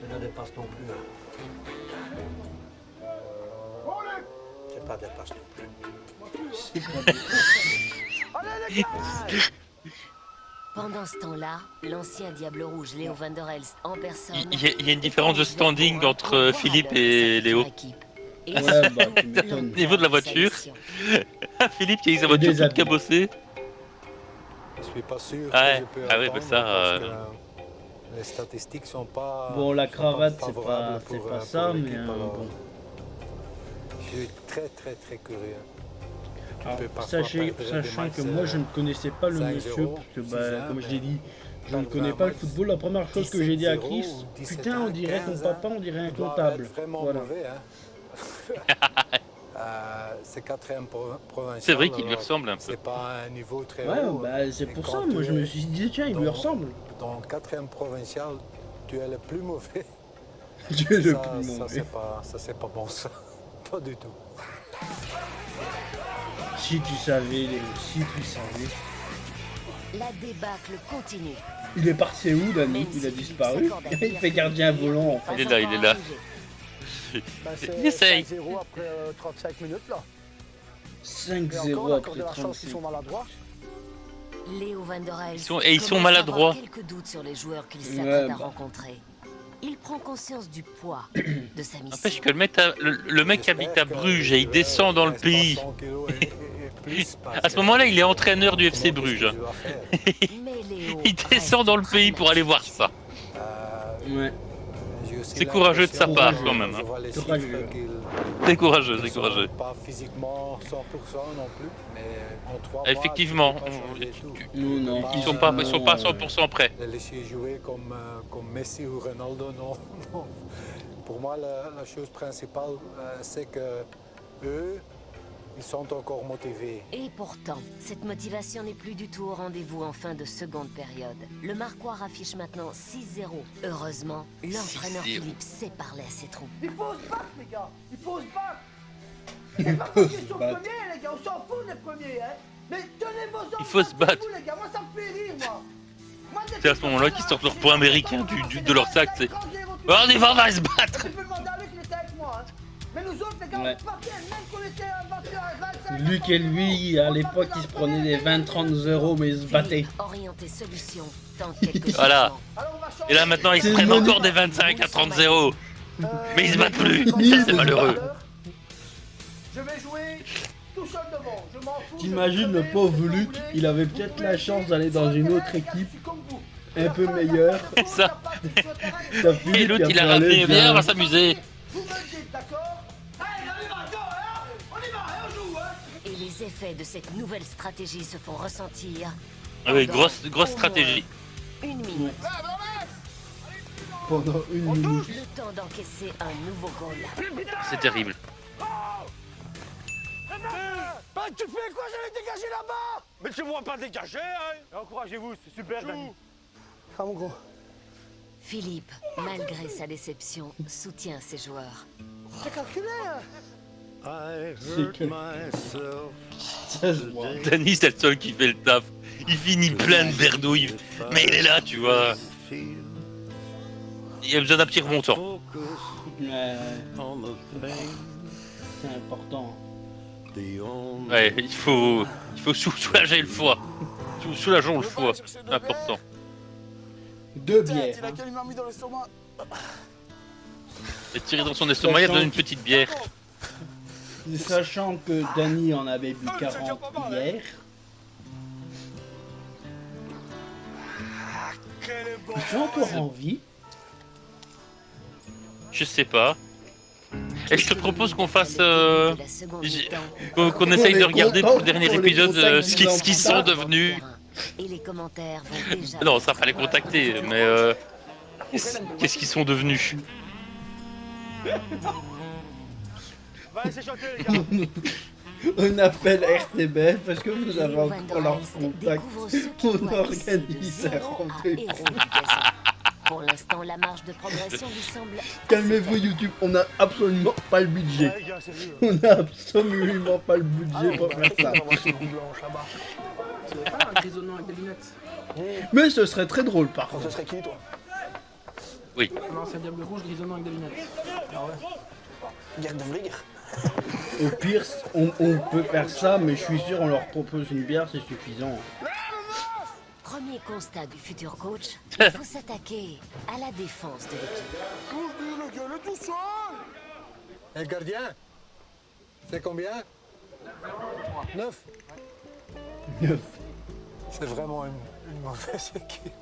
Q: Ça ne dépasse non plus.
C: C'est pas dépasse non plus.
A: c'est pas
D: Pendant ce temps-là, l'ancien Diable Rouge Léo Van der Elst en personne...
B: Il y a une différence de standing entre Philippe et Léo.
A: Ouais, bah, tu m'étonnes.
B: Au niveau de la voiture, Philippe qui a eu sa voiture toute cabossée.
R: Je suis pas sûr
B: Ouais,
R: que je peux
B: ah ouais,
R: attendre
B: bah ça...
R: parce que les statistiques sont pas...
A: Bon, la cravate, c'est
R: favorables
A: pas ça, mais
R: l'équipe, alors
A: bon.
R: Je suis très curieux.
A: Alors, sachant que moi je ne connaissais pas le
R: 5-0,
A: monsieur, parce que bah,
R: 6-1,
A: comme je l'ai dit, je
R: dans
A: ne
R: le
A: connais
R: 20
A: pas le
R: matchs,
A: football. La première chose que j'ai dit à
R: 17-0,
A: Chris,
R: 17-1,
A: putain, on dirait ton
R: 15-1,
A: papa, on dirait un
R: tu dois
A: comptable.
R: être vraiment
A: Voilà.
R: mauvais, hein. C'est 4e provincial.
B: C'est vrai qu'il lui
R: alors
B: ressemble un peu.
R: C'est pas un niveau très
A: Ouais,
R: haut.
A: bah c'est
R: Et
A: pour
R: quand
A: ça, moi
R: tu
A: je me
R: es
A: suis dit, tiens, il lui ressemble.
R: Dans 4e provincial, tu es le plus mauvais.
A: Tu es le
R: Ça,
A: plus
R: ça,
A: mauvais.
R: c'est pas bon ça. Pas du tout.
A: Si tu savais, Léo, si tu savais.
D: La débâcle continue.
A: Il est parti où, Dani? Il a disparu. Il fait gardien volant en fait.
B: Il est là.
H: Bah,
B: Il essaye.
H: 5-0 après 35 minutes là.
A: 5-0 après
H: de la chance
A: 35.
H: qu'ils sont maladroits.
D: Léo Van der Elst
B: Ils sont
D: commence à
B: maladroits.
D: avoir quelques doutes sur les joueurs qu'il
A: Ouais,
D: s'apprête à
A: bah.
D: rencontrer. Il prend conscience du poids de sa mission.
B: N'empêche que le mec habite à Bruges et il descend dans le pays. À ce moment-là, il est entraîneur du FC Bruges. Il descend dans le pays pour aller voir ça.
A: Ouais.
B: C'est courageux de sa part quand même. Hein. C'est courageux, c'est courageux.
R: Pas physiquement 100% non plus, mais en 3 mois,
B: Effectivement,
R: tu peux pas changer tout.
A: Non,
B: ils sont pas à 100% prêts.
R: Les laisser jouer comme Messi ou Ronaldo, non. non. Pour moi, la chose principale, c'est que eux, ils sont encore motivés.
D: Et pourtant, cette motivation n'est plus du tout au rendez-vous en fin de seconde période. Le Marquois affiche maintenant 6-0. Heureusement, l'entraîneur
B: 6-0.
D: Philippe sait parler à ses troupes.
H: Il faut se battre, les gars. Il faut se battre.
A: Il
H: C'est pas
A: faut
H: parce
A: se
H: qu'ils sont
A: battre.
H: premiers, les gars. On s'en fout des premiers, hein. Mais tenez vos hommes.
B: Il faut se battre.
H: les gars. Moi, ça me fait rire, moi.
B: C'est à ce moment-là qu'ils sortent leur point américain de leur sac. C'est... Oh, on y va se battre.
H: Tu peux demander à lui qu'il était avec moi, hein. Mais nous autres, les gars,
A: Ouais.
H: on partait, même qu'on était battus à 25.
A: Luc et lui, à l'époque, ils se prenaient des 20-30 euros, mais ils se battaient.
D: Orienté solution, tente quelque
B: Voilà.
D: chose.
B: Et là maintenant, ils se
A: C'est
B: prennent
A: Monique.
B: encore des 25 à 30 0. Mais ils se battent plus. Ça, c'est malheureux.
H: Je vais jouer tout seul devant. Je m'en fous.
A: T'imagines le pauvre Luc, il avait peut-être la chance d'aller dans une autre équipe, un peu meilleure.
B: Ça.
A: T'as
B: Et
A: Philippe
B: l'autre,
A: qui
B: il a
A: fait, allez,
B: rappelé, viens,
A: viens.
B: on va s'amuser.
H: Vous me dites, d'accord? Allez, on y va, go, hein. On y va, on joue, hein.
D: Et les effets de cette nouvelle stratégie se font ressentir.
B: Ah oui,
D: pendant
B: grosse
D: au moins
B: stratégie.
D: 1 minute.
A: Pendant 1 minute.
D: Le temps d'encaisser un nouveau goal.
B: C'est terrible.
I: Bah, tu fais quoi? J'allais dégager là-bas! Mais tu vois pas dégager, hein! Encouragez-vous, c'est super, Dani.
H: Ah, mon gros.
D: Philippe, malgré sa déception, soutient ses joueurs.
H: C'est calculé, hein?
A: C'est que... Ça se voit.
B: Dani, c'est le seul qui fait le taf. Il finit plein de berdouilles. Mais il est là, tu vois. Il a besoin d'un petit remontant.
A: C'est important.
B: Ouais, il faut soulager le foie. Soulageons le foie. Important.
A: 2 bières.
G: Il a qu'elle m'a mis dans l'estomac.
B: Et tirer dans son estomac, il a besoin d'une petite bière.
A: Sachant que Dani en avait bu 40 hier. Ils sont encore en vie.
B: Je sais pas. Et je te propose qu'on fasse... qu'on essaye de regarder pour le dernier épisode ce qu'ils sont devenus.
D: Et les commentaires vont déjà...
B: Non, ça fallait contacter, mais... qu'est-ce qu'ils sont devenus?
I: Va laisser chanter, les gars.
A: On appelle RTBF parce que vous avez encore leur contact. On organise un rendez-vous.
D: Pour l'instant, la marge de progression lui semble...
A: Calmez-vous YouTube, on a absolument pas le budget. On a absolument pas le budget pour faire ça.
H: C'est pas un grisonnement avec des lunettes.
A: Mais ce serait très drôle par
H: Ce
A: contre.
H: serait qui, toi?
B: Oui.
H: Non, c'est un diable rouge, grisonnement avec des lunettes. Ah ouais? Guerre de Vlieger.
A: Au pire, on peut faire ça, mais je suis sûr on leur propose une bière, c'est suffisant.
D: Premier constat du futur coach, il faut s'attaquer à la défense de l'équipe.
R: Le gueule est tout seul. Et le gardien? C'est combien? 9.
A: 9.
R: C'est vraiment une mauvaise équipe.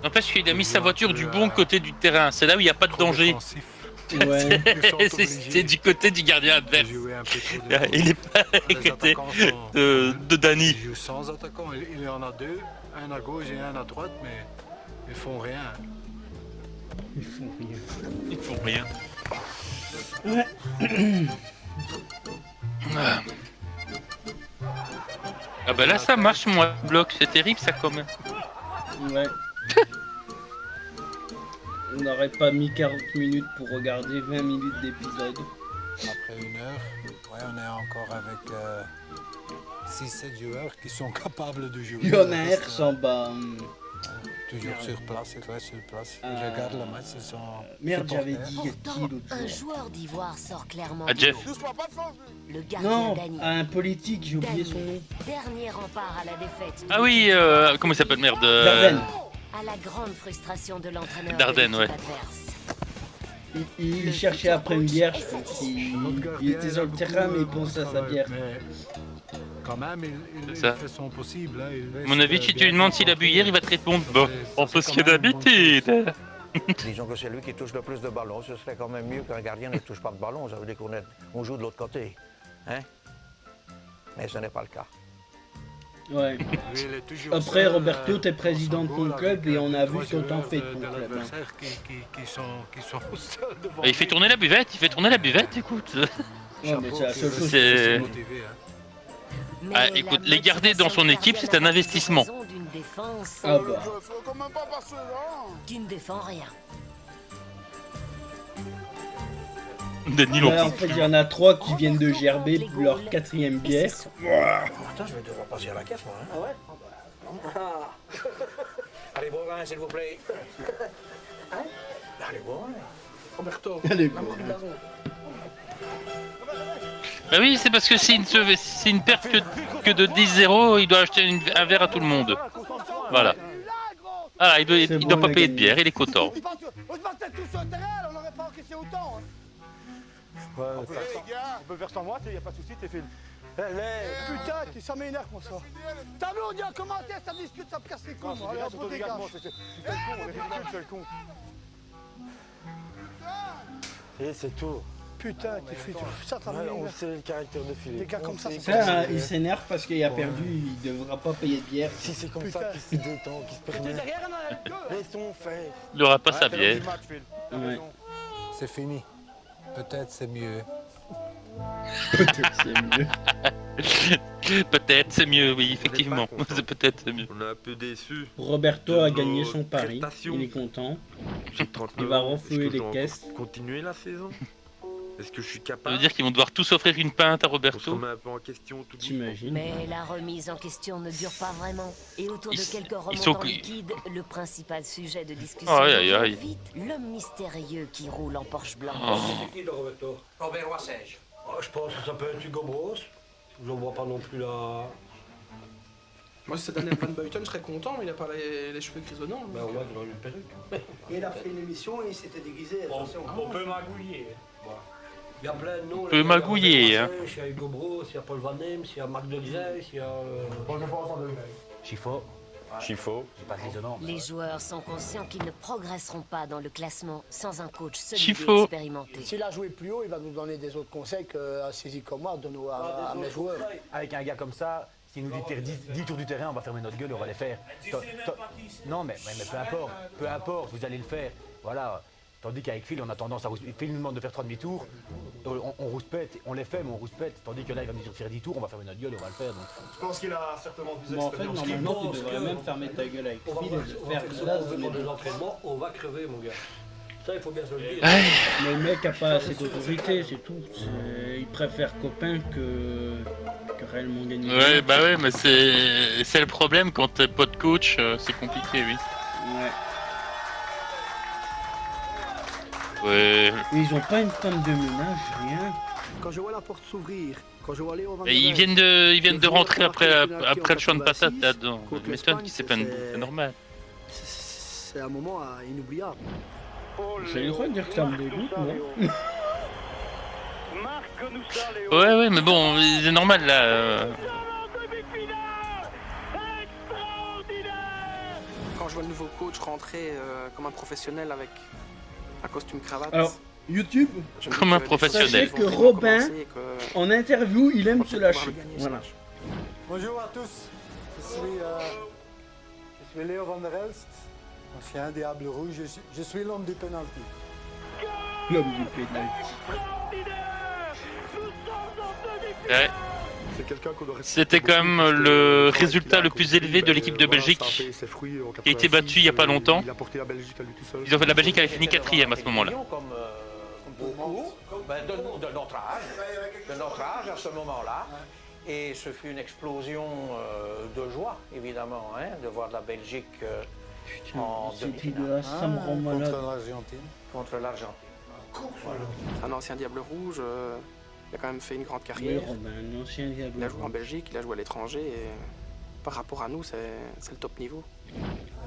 B: N'empêche qu'il a mis sa voiture du bon côté du terrain. C'est là où il n'y a pas de danger.
A: Ouais.
B: C'est du côté du gardien adverse. Il est pas du côté de Dani.
R: Ils jouent sans attaquant. Il y en a 2, un à gauche et un à droite, mais ils font rien.
A: Ils font rien.
B: Ils font rien.
A: Ouais.
B: Ah bah là ça marche moi, bloc. C'est terrible ça quand même.
A: Ouais. On n'aurait pas mis 40 minutes pour regarder 20 minutes d'épisode.
R: Après 1 heure, ouais, on est encore avec 6-7 joueurs qui sont capables de jouer.
A: Il y en a un sans bas.
R: Toujours sur place, ils restent sur place. Ils regardent le match, ils sont...
A: Merde, j'avais dit
D: Pourtant, un joueur d'Ivoire sort clairement
B: Ah,
D: du
B: Jeff.
D: lot. Le gardien
A: Non,
D: Dani.
A: un politique, j'ai oublié son nom.
D: Dernier rempart à la défaite.
B: Ah oui, comment il s'appelle merde
A: Dardenne.
D: À la grande frustration de l'entraîneur
B: Dardenne,
D: de
B: ouais.
D: l'équipe adverse.
A: Il cherchait après une bière, je pense. Il était sur le terrain, mais il pensait à sa bière.
R: Mais quand même, il
B: Ça.
R: fait son possible. Hein.
B: À mon avis, si tu lui demandes s'il a bu hier, il va te répondre bon, on peut ce qu'il y a d'habitude.
C: Disons que c'est lui qui touche le plus de ballons. Ce serait quand même mieux qu'un gardien ne touche pas de ballon. Ça veut dire qu'on joue de l'autre côté. Hein? Mais ce n'est pas le cas.
A: Ouais. Après, Roberto, t'es président de ton club et on a vu ce qu'on t'en fait de ton club.
R: Qui sont seuls devant
B: Il fait tourner la buvette, écoute.
A: Ouais, mais c'est la seule chose
B: C'est-
R: motivé. Hein.
D: Mais
B: Ah,
D: la
B: écoute, les garder dans son équipe, c'est un investissement.
D: d'une défense
A: Ah bah.
G: Faut quand même pas passer là.
D: qui ne défend rien.
B: Denis non
A: Ouais, en
B: plus.
A: fait, il y en a 3 qui viennent de gerber pour leur 4e bière.
C: Attends, je vais devoir passer à la caisse, moi. Hein?
H: Ah ouais?
C: Allez, bon vin, s'il vous plaît. Allez, bon vin.
H: Roberto,
A: Allez,
H: la mort du gazon.
B: Bah oui, c'est parce que c'est une perte que de 10-0, il doit acheter un verre à tout le monde. Voilà. Ah, il doit pas payer de bière, il est content.
I: On se battait tous au terrain, on n'aurait pas encaissé autant. Hein.
R: Ouais,
I: On peut faire sans moi, il n'y a pas de souci, t'es film. Putain, ça m'énerve pour ça. T'as vu, on dit en commentaire, ça discute, ça me casse les couilles. Allez, on dégage. C'est le con, on est ridicule, c'est le con.
R: Et c'est tout.
H: Putain, tu fais ça, t'as
K: Ouais, on sait le caractère de Philippe.
H: Des gars comme ça, c'est
A: Ça, il s'énerve parce qu'il a perdu, il devra pas payer de bière.
K: Si c'est comme ça qu'il se détend, qu'il se permet. Laissons faire.
B: Il n'aura pas sa bière.
A: Ouais.
R: C'est fini. Peut-être c'est mieux.
A: Peut-être c'est mieux.
B: Peut-être c'est mieux, oui, effectivement. Peut-être c'est mieux.
E: On est un peu déçus.
A: Roberto a
E: de
A: gagné
E: nos
A: son pari,
E: prestations.
A: il est content.
E: J'ai 39
A: Il va
E: ans.
A: renflouer
E: Est-ce que
A: les
E: je dois
A: caisses.
E: encore continuer la saison? Est-ce que je suis
B: Ça
E: capable?
B: veut dire qu'ils vont devoir tous offrir une pinte à
E: On se
B: Roberto.
E: remet un peu en question tout doucement.
A: T'imagines?
D: Mais la remise en question ne dure pas vraiment. Et autour de quelques
B: sont-
D: remontants liquides, le principal sujet de discussion
B: Aïe, aïe,
D: devient
B: aïe.
D: vite l'homme mystérieux qui roule en Porsche blanche.
B: Oh.
Q: C'est qui le Roberto?
C: Robert Roissège.
Q: Je pense que ça peut être Hugo Bros. Je ne vois pas non plus la...
S: Moi, si c'est Daniel Van Buiten, je serais content, mais il a pas les cheveux grisonnants.
Q: Ben ouais, il a une perruque.
H: Et il a fait une émission et il s'était déguisé, attention.
Q: On peut magouiller. Il y a plein de noms.
B: On peut magouiller, hein.
Q: Il y a Hugo Bros, il y a Paul Van Hems, il y a Marc de Grais, il y a...
T: Chifo. Chifo. C'est pas grisonnant.
D: Les joueurs sont conscients qu'ils ne progresseront pas dans le classement sans un coach solide et
B: Chifo.
D: expérimenté.
H: S'il a joué plus haut, il va nous donner des autres conseils qu'un saisi comme moi donne à mes joueurs.
T: Avec un gars comme ça, s'il nous dit de faire 10 tours du terrain, on va fermer notre gueule, on va les faire. Non, mais peu importe, vous allez le faire. Voilà. Tandis qu'avec Phil, on a tendance à rouspéter. Phil nous demande de faire 3 demi-tours, on rouspète, on les fait, mais on rouspète. Tandis que là, il va nous dire de faire 10 tours, on va fermer notre gueule, on va le faire. Donc.
J: Je pense qu'il a certainement plus
A: Bon, en fait,
J: d'expérience.
A: normalement, tu devrais même fermer ta gueule avec Phil et faire place de
Q: de l'entraînement, on va crever, mon gars. Ça, il faut bien se le dire.
A: Mais le mec a pas assez d'autorité, c'est tout. Il préfère copain que réellement gagner.
B: Ouais, bah ouais, mais c'est le problème quand t'es pas de coach, c'est compliqué, oui.
A: Ouais.
B: Ouais.
A: Mais ils ont pas une femme de ménage, rien.
H: Quand je vois la porte s'ouvrir, quand je vois Léo Van
B: Et ils viennent de rentrer après le champ de patate là-dedans. Je m'étonne qu'ils s'est plein de boue, c'est normal.
H: C'est un moment inoubliable.
A: J'ai le droit de dire que ça me dégoûte, moi.
B: Ouais, mais bon, c'est normal là.
S: Quand je vois le nouveau coach rentrer comme un professionnel avec un costume cravate.
A: Alors, YouTube,
B: Comme un professionnel.
A: sachez que Robin, en interview, il aime se lâcher. Voilà.
R: Bonjour à tous, je suis Léo Van der Elst, ancien Diable Rouge, je suis l'homme du penalty.
A: L'homme du pénalty.
B: Ouais. C'était quand même le résultat le plus élevé de l'équipe de Belgique qui a été battue il n'y a pas longtemps. Ils ont fait la Belgique avait fini 4ème à ce moment-là.
C: Beaucoup, de notre âge à ce moment-là. Et ce fut une explosion de joie, évidemment, hein, de voir la Belgique en demi-finale.
A: Ça me rend malade.
C: Contre l'Argentine.
S: Un ancien Diable Rouge, il a quand même fait une grande
A: Oui,
S: carrière.
A: Robin, un ancien diable.
S: Il a joué en Belgique, il a joué à l'étranger et par rapport à nous, c'est le top niveau.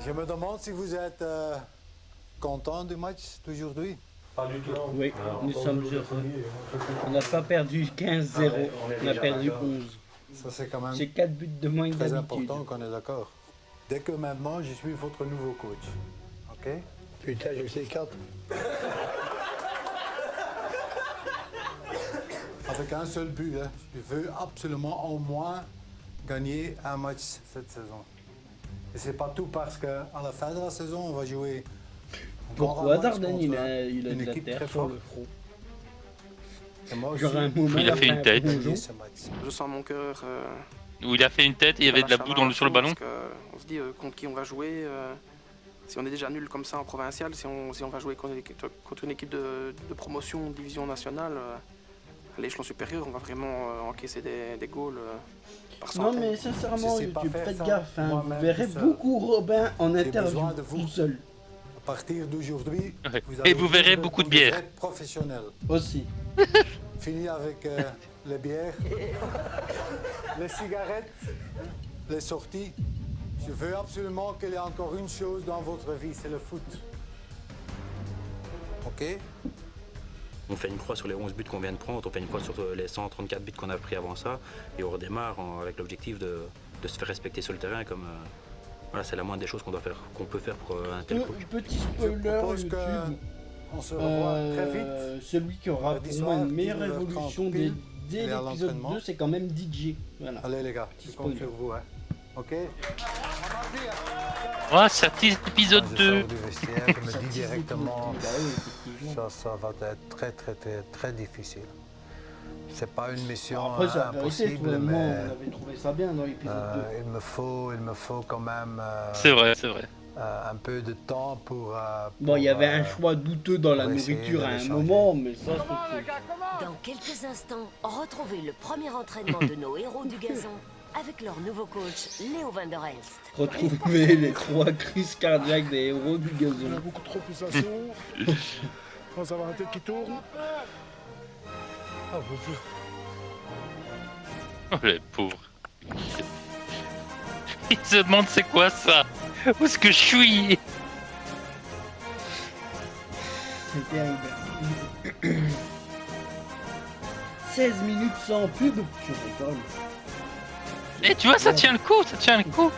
R: Je me demande si vous êtes content du match d'aujourd'hui.
Q: Pas du tout.
A: Oui, nous sommes heureux. On n'a pas perdu 15-0, on a perdu 11.
R: Ça c'est quand même
A: C'est 4 buts de moins que
R: très
A: d'habitude.
R: important qu'on est d'accord. Dès que maintenant, je suis votre nouveau coach. Ok?
H: Putain, je sais 4.
R: Avec un seul but, hein. Je veux absolument au moins gagner un match cette saison. Et c'est pas tout parce qu'à la fin de la saison, on va jouer.
A: Pourquoi Dardenne, il a
R: une
A: de la
R: équipe
A: terre
R: très
A: sur
R: forte.
A: le front.
R: Et moi
A: Genre
R: aussi,
A: un moment,
B: Il a fait une tête.
R: gagner ce match.
S: Je sens mon cœur.
B: Où il a fait une tête et il y avait de la boue sur le ballon.
S: On se dit contre qui on va jouer. Si on est déjà nul comme ça en provincial, si on va jouer contre une équipe de promotion, de division nationale, à l'échelon supérieur, on va vraiment encaisser des goals par
A: Non
S: centaines.
A: mais sincèrement,
R: Je sais pas
A: YouTube,
R: faire
A: faites
R: ça
A: gaffe, hein. Vous
R: moi-même
A: verrez
R: tout seul.
A: beaucoup Robin en
R: J'ai
A: interview,
R: besoin de vous.
A: tout seul.
R: À partir d'aujourd'hui,
B: Ouais.
R: allez
B: Et vous verrez
R: vivre
B: beaucoup de
R: comme
B: bière.
R: vous êtes professionnel.
A: Aussi.
R: Fini avec les bières, les cigarettes, les sorties. Je veux absolument qu'il y ait encore une chose dans votre vie, c'est le foot. Ok?
M: On fait une croix sur les 11 buts qu'on vient de prendre, on fait une croix sur les 134 buts qu'on a pris avant ça, et on redémarre avec l'objectif de se faire respecter sur le terrain comme... voilà, c'est la moindre des choses qu'on peut faire pour un tel coach.
A: Petit spoiler
R: propose
A: YouTube.
R: On se revoit très vite.
A: Celui qui aura
R: Mardi
A: pour moi
R: soir,
A: une meilleure
R: 19h30
A: évolution
R: pile,
A: dès
R: il est à
A: l'épisode
R: l'entraînement.
A: 2, c'est quand même DJ. Voilà.
R: Allez les gars, je compte sur vous. Hein. Ok.
B: Ouais, ça tease l'épisode
R: Quand je
B: 2.
R: sors du vestiaire, je me dis directement, ça va être très difficile. C'est pas une mission
A: Après, c'est la vérité,
R: impossible,
A: toi et moi,
R: mais
A: on avait trouvé ça bien dans l'épisode 2.
R: il me faut quand même
B: C'est vrai, c'est vrai.
R: un peu de temps pour...
A: Bon, il y avait un choix douteux dans la
R: pour essayer
A: nourriture
R: de
A: à
R: les
A: un
R: changer.
A: moment, mais ça, c'est autre chose.
D: Dans quelques instants, retrouvez le premier entraînement de nos héros du gazon avec leur nouveau coach, Léo van der Elst.
A: Retrouver les 3 crises cardiaques des héros du
J: On a
A: gazon.
J: beaucoup trop de pulsations. Quand ça va la tête qui tourne.
R: Oh, mon Dieu.
B: Oh, les pauvres. Ils se demandent c'est quoi ça? Où est-ce que je suis?
A: C'est terrible. 16 minutes sans pub, je rigole.
B: Et tu vois, ça tient le coup, ça tient le coup.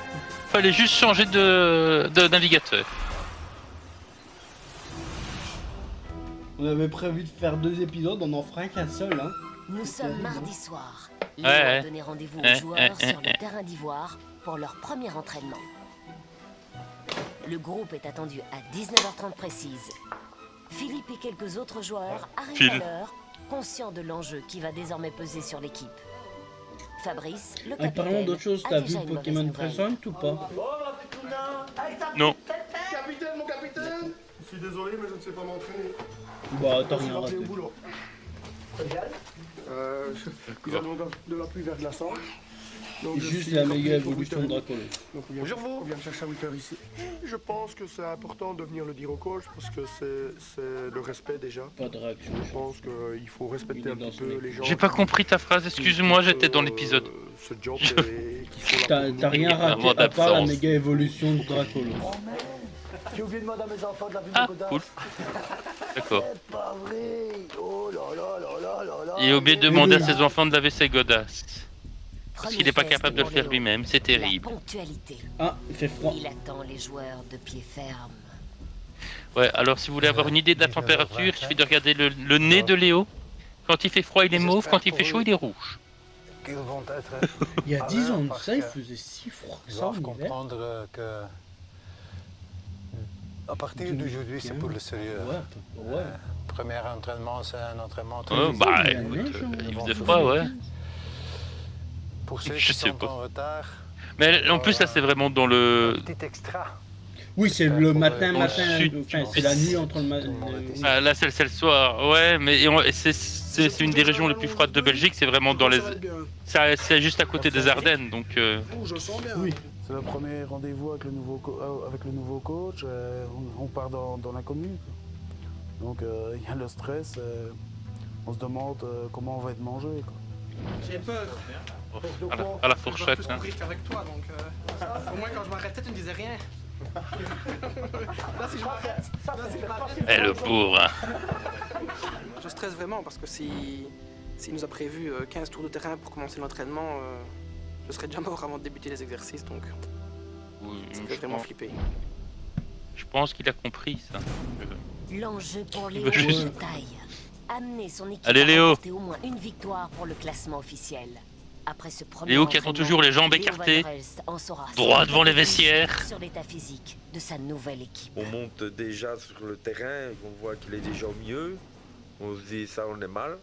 B: Fallait juste changer de navigateur.
A: On avait prévu de faire 2 épisodes, on en fera qu'un seul, hein.
D: Nous sommes mardi soir. Léo
B: Ouais.
D: a donné rendez-vous aux
B: Ouais,
D: joueurs
B: ouais,
D: sur
B: ouais.
D: le terrain d'Ivoire pour leur premier entraînement. Le groupe est attendu à 19h30 précise. Philippe et quelques autres joueurs arrivent
B: Phil.
D: à l'heure, conscients de l'enjeu qui va désormais peser sur l'équipe. Fabrice, le
A: En parlant
D: capitaine,
A: d'autre chose,
D: a
A: t'as
D: déjà
A: vu
D: une
A: Pokémon
D: mauvaise nouvelle.
A: Present ou pas?
B: Non.
J: Capitaine, mon capitaine. Je suis désolé, mais je ne sais pas m'entraîner.
A: Bah, t'as
J: Je suis
A: rien
J: rappelé
A: raté.
J: au boulot. Il y a donc de la pluie verglaçante. Donc, je
A: Juste
J: suis
A: la
J: rappelé
A: méga
J: pour
A: évolution de
J: 8h30.
A: Dracolos.
J: Donc, on vient me chercher à 8h ici. Je pense que c'est important de venir le dire au coach parce que c'est le respect déjà.
A: Pas de réaction.
J: Je pense qu'il faut respecter
A: Il est
J: un
A: dans
J: petit
A: son
J: peu
A: équipe.
J: les gens.
B: J'ai pas compris ta phrase, excuse-moi, j'étais dans l'épisode.
J: Ce job et qu'il faut la
A: T'as rien raté à part la méga évolution de Dracolos.
I: J'ai oublié de demander à mes enfants de la vue
B: Ah,
I: de Godard.
B: cool. D'accord.
I: C'est pas vrai. Oh là là là là là là.
B: Il a oublié de demander à ses enfants de laver ses godasses. Parce qu'il n'est pas capable de le faire lui-même, c'est terrible.
D: Ponctualité.
A: Ah, il fait froid.
D: Il attend les joueurs de pied ferme.
B: Ouais, alors si vous voulez avoir une idée de la température, il suffit de regarder le nez de Léo. Quand il fait froid, il est mauve, quand il fait chaud, il est rouge.
R: Qu'ils vont être...
A: Il y a
R: à
A: 10 ans
R: l'heure
A: de
R: parce
A: ça, il
R: que
A: faisait si froid que
R: Ils
A: ça en
R: doivent
A: hiver.
R: comprendre que... À partir d'aujourd'hui, c'est pour le sérieux.
A: Ouais.
R: Premier entraînement, c'est un entraînement très
B: Ouais,
R: physique.
B: bah écoute, il faisait froid, ouais.
R: Pour ceux
B: Je
R: qui
B: sais
R: sont
B: pas.
R: en retard,
B: Mais en plus, là, c'est vraiment dans le.
R: petit extra.
A: Oui, c'est le matin,
B: Dans le sud.
A: enfin, c'est la nuit entre le matin.
B: Ah, là, c'est le soir, ouais, mais et c'est une des régions les plus froides de Belgique, c'est vraiment dans les. C'est juste à côté des Ardennes, donc.
J: Je sens bien.
G: Oui, c'est le premier rendez-vous avec le nouveau, coach. On part dans l'inconnu. Donc il y a le stress. On se demande comment on va être mangé. Quoi.
S: J'ai peur.
B: À la fourchette.
S: Je
B: Hein.
S: courir qu'avec toi, donc au moins quand je m'arrêtais, tu ne disais rien. Là, si je m'arrête,
B: Eh, le pauvre. Hein.
S: je stresse vraiment parce que s'il nous a prévu 15 tours de terrain pour commencer l'entraînement, je serais déjà mort avant de débuter les exercices, donc
B: Oui,
S: ça fait vraiment flipper.
B: Je pense qu'il a compris ça.
D: L'enjeu pour
B: Il
D: Léo
B: veut
D: est
B: juste-
D: de taille. Amener son équipe
B: Allez,
D: à
B: Léo.
D: remporter au moins une victoire pour le classement officiel. Après ce premier
B: Léo qui attend
D: entraînement,
B: toujours les jambes
D: Léo
B: écartées,
D: Van der Elst en saura
B: droit
D: sur
B: devant les
D: l'état
B: vestiaires.
D: physique, sur l'état physique de sa nouvelle équipe.
E: On monte déjà sur le terrain, on voit qu'il est déjà au mieux. On se dit ça, on est mal.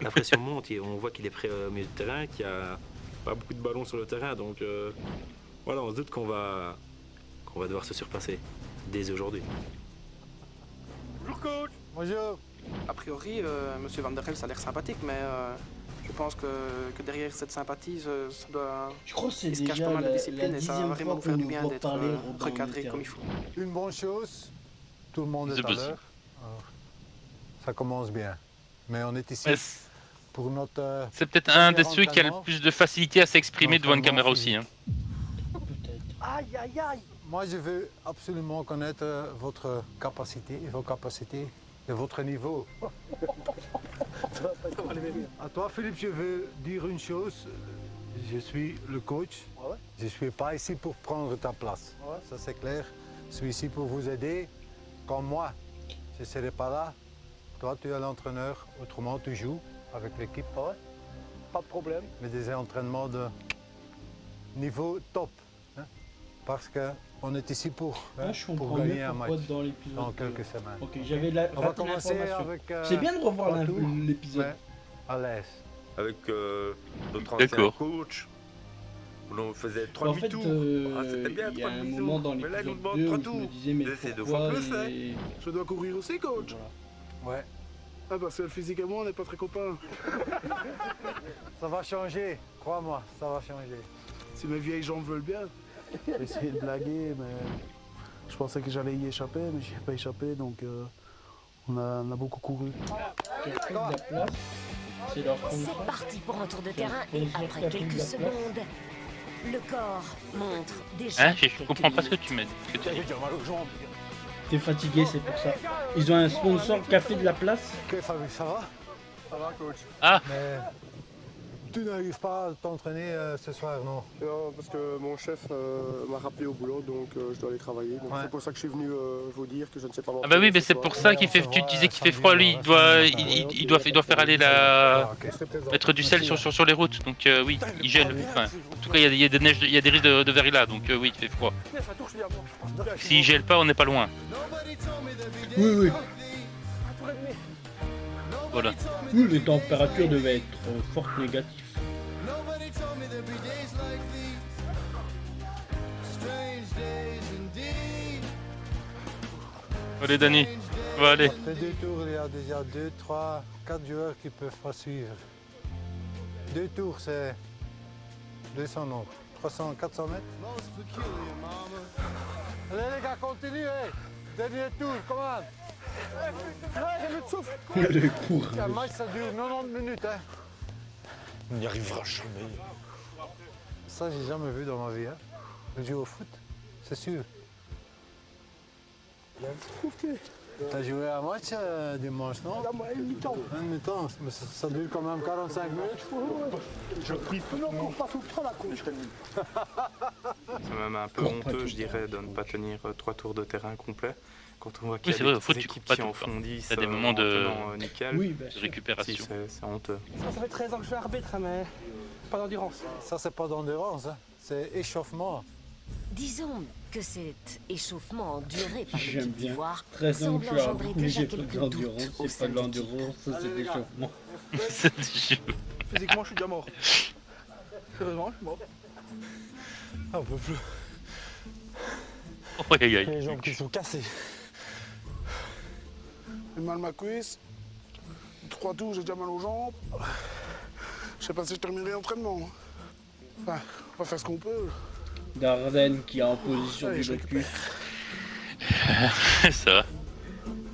M: La pression monte et on voit qu'il est prêt au milieu de terrain, qu'il n'y a pas beaucoup de ballons sur le terrain. Donc voilà, on se doute qu'on va devoir se surpasser dès aujourd'hui.
S: Bonjour coach.
R: Bonjour.
S: A priori, Monsieur Van der Elst a l'air sympathique, mais je pense que derrière cette sympathie, ça doit.
A: Je crois que c'est
S: il se cache
A: déjà
S: pas mal de
A: la
S: discipline et ça va
A: 10e
S: vraiment
A: fois
S: nous faire
A: qu'on
S: du
A: nous
S: bien
A: voit
S: d'être
A: parler dans
S: recadré
A: les
S: comme il faut.
R: Une bonne chose, tout le monde
B: C'est
R: est à
B: possible.
R: l'heure. Alors, ça commence bien. Mais on est ici
B: Mais
R: pour notre...
B: C'est peut-être un des
R: premier
B: ceux qui a le
R: entraînement.
B: plus de facilité à s'exprimer devant une caméra aussi. Hein.
R: Aïe, aïe, aïe. Moi, je veux absolument connaître votre capacité et vos capacités de votre niveau. À toi, Philippe, je veux dire une chose. Je suis le coach. Je ne suis pas ici pour prendre ta place. Ça, c'est clair. Je suis ici pour vous aider, comme moi. je ne serai pas là. Toi, tu es l'entraîneur, autrement tu joues avec l'équipe.
H: Ouais, pas de problème.
R: Mais des entraînements de niveau top. Hein, parce qu'on est ici pour gagner un match dans quelques semaines.
A: Ok, j'avais
R: On va commencer avec...
A: c'est bien de revoir l'épisode.
R: Ouais, à l'aise.
E: Avec notre ancien coach. Où l'on faisait 3 demi-tours. C'était bien 3 demi-tours. Mais là, il nous demande 3 tours. C'est 2 fois plus, hein.
G: Je dois courir aussi, coach.
R: Ouais.
G: Ah parce que le physique et moi, on n'est pas très copains.
R: Ça va changer, crois-moi, ça va changer.
G: Si mes vieilles jambes veulent bien. J'ai essayé de blaguer, mais je pensais que j'allais y échapper, mais j'y ai pas échappé, donc on a beaucoup couru.
D: C'est parti pour un tour de terrain et après quelques secondes, le corps montre déjà.
B: Hein, je comprends pas ce que tu m'as dit.
A: T'es fatigué, c'est pour ça. Ils ont un sponsor café de la place.
R: Ok, Fabrice, ça va?
J: Ça va, coach.
B: Ah.
R: Mais tu n'arrives pas à t'entraîner ce soir, non?
J: Non, parce que mon chef m'a rappelé au boulot, donc je dois aller travailler. Donc c'est pour ça que je suis venu vous dire que je ne sais pas
B: Ah bah oui, mais c'est pour ça qu'il fait. Tu disais qu'il fait froid, lui. Il doit faire aller mettre du sel sur les routes. Donc oui, il gèle. Enfin, en tout cas, il y a des neiges, il y a des risques de verglas. Donc oui, il fait froid. S'il gèle pas, on n'est pas loin.
A: Oui, oui.
B: Voilà.
A: Oui, les températures devaient être fortes négatives.
B: Allez, Dani. On va aller.
R: Après 2 tours, il y a déjà 2, 3, 4 joueurs qui peuvent pas suivre. 2 tours, c'est 200 non, 300, 400 mètres. Allez les gars, continuez. Dernier tour, commande.
A: Le courage.
R: Un match, ça dure 90 minutes. Hein.
E: On n'y arrivera jamais.
R: Ça, j'ai jamais vu dans ma vie. Hein. Je joue au foot, c'est sûr. T'as joué un match dimanche, non?
H: Une mi-temps.
R: Un mi-temps, mais ça dure quand même 45 minutes.
H: Je prie pas. Non, pas tout le temps, la coach.
M: C'est même un peu honteux, je dirais, de ne pas tenir 3 tours de terrain complets. Quand on voit qu'il y a
B: c'est vrai,
M: des
B: au foot, tu
M: équipes
B: coupes pas
M: qui
B: tout
M: en
B: le temps.
M: font 10
B: T'as des moments de
M: nickel.
A: Oui,
B: de récupération.
M: Si, c'est honteux.
H: Ça fait 13 ans que je suis arbitre, mais pas d'endurance.
R: Ça, c'est pas d'endurance, hein. C'est échauffement.
D: Disons que cet échauffement enduré par
A: J'aime
D: l'équipe
A: bien.
D: d'Ivoire
A: 13 ans
D: semble
A: que je suis
D: engendrer
A: arbitre, mais
D: déjà
A: j'ai pas
D: quelques
A: d'endurance.
D: doutes au
A: C'est pas
D: sein
A: de
D: de l'équipe.
A: l'endurance, ça c'est de l'échauffement.
B: C'est du jeu.
I: Physiquement, je suis déjà mort. Sérieusement, je suis mort.
R: Ah, on peut plus.
B: Oh, aïe, aïe.
R: Les jambes qui sont cassées.
G: J'ai mal à ma cuisse. 3 tours, j'ai déjà mal aux jambes. Je sais pas si je terminerai l'entraînement. Enfin, on va faire ce qu'on peut.
A: Dardenne qui est en position du blocus.
B: Ça.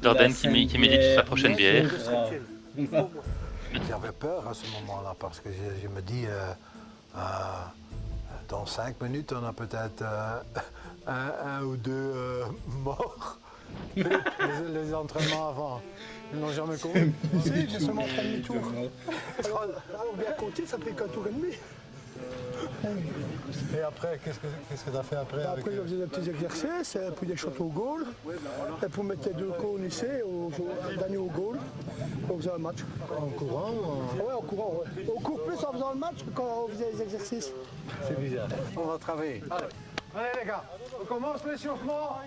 B: Dardenne qui médite sa prochaine bière.
R: J'avais peur à ce moment-là parce que je me dis, dans 5 minutes, on a peut-être un ou 2 morts. Les entraînements avant, ils n'ont jamais couru.
H: Si, j'ai seulement fait demi-tour. Alors, bien compté, ça fait qu'un tour et demi.
R: Et après, qu'est-ce que tu as fait après?
H: Après, on faisait des petits exercices, puis des shots au goal. Et pour mettre les 2 cônes ici, Dani au goal, on faisait un match.
R: En courant?
H: Ouais, en courant, ouais. On court plus en faisant le match que quand on faisait les exercices.
R: C'est bizarre. On va travailler. Allez les gars, on commence l'échauffement.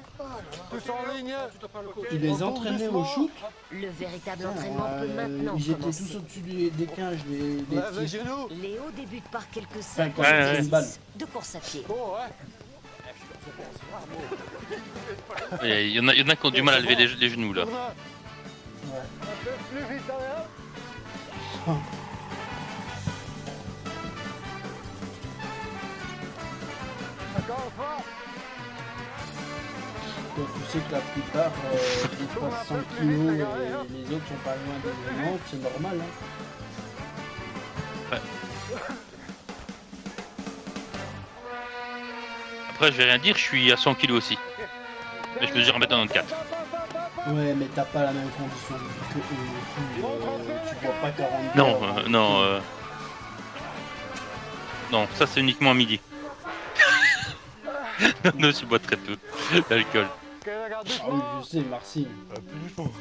R: Tous en ligne.
A: Il les entraînait au shoot.
D: Le véritable entraînement peut maintenant
A: Ils étaient
D: commencer.
A: tous au-dessus des quinges,
R: Lève les
A: tirs.
R: genoux.
D: Léo débute par quelques
A: Enfin,
D: simples
A: quand c'est une balle.
D: exercices de course à pied.
B: Il y en a qui ont du mal à lever les genoux là.
R: Un peu plus vite derrière. Encore fort.
A: Donc tu sais que la plupart dépassent 100 kilos et les autres sont pas loin des 90, c'est normal. Hein.
B: Après, je vais rien dire, je suis à 100 kg aussi. Mais je mesure 1m94.
A: Ouais, mais t'as pas la même condition de vie que eux. Tu vois pas 40
B: Non, non, ça c'est uniquement à midi. Non, je bois très peu d'alcool.
I: Regarde,
A: Ah oui, je sais, Marcy.
K: Plus du tout.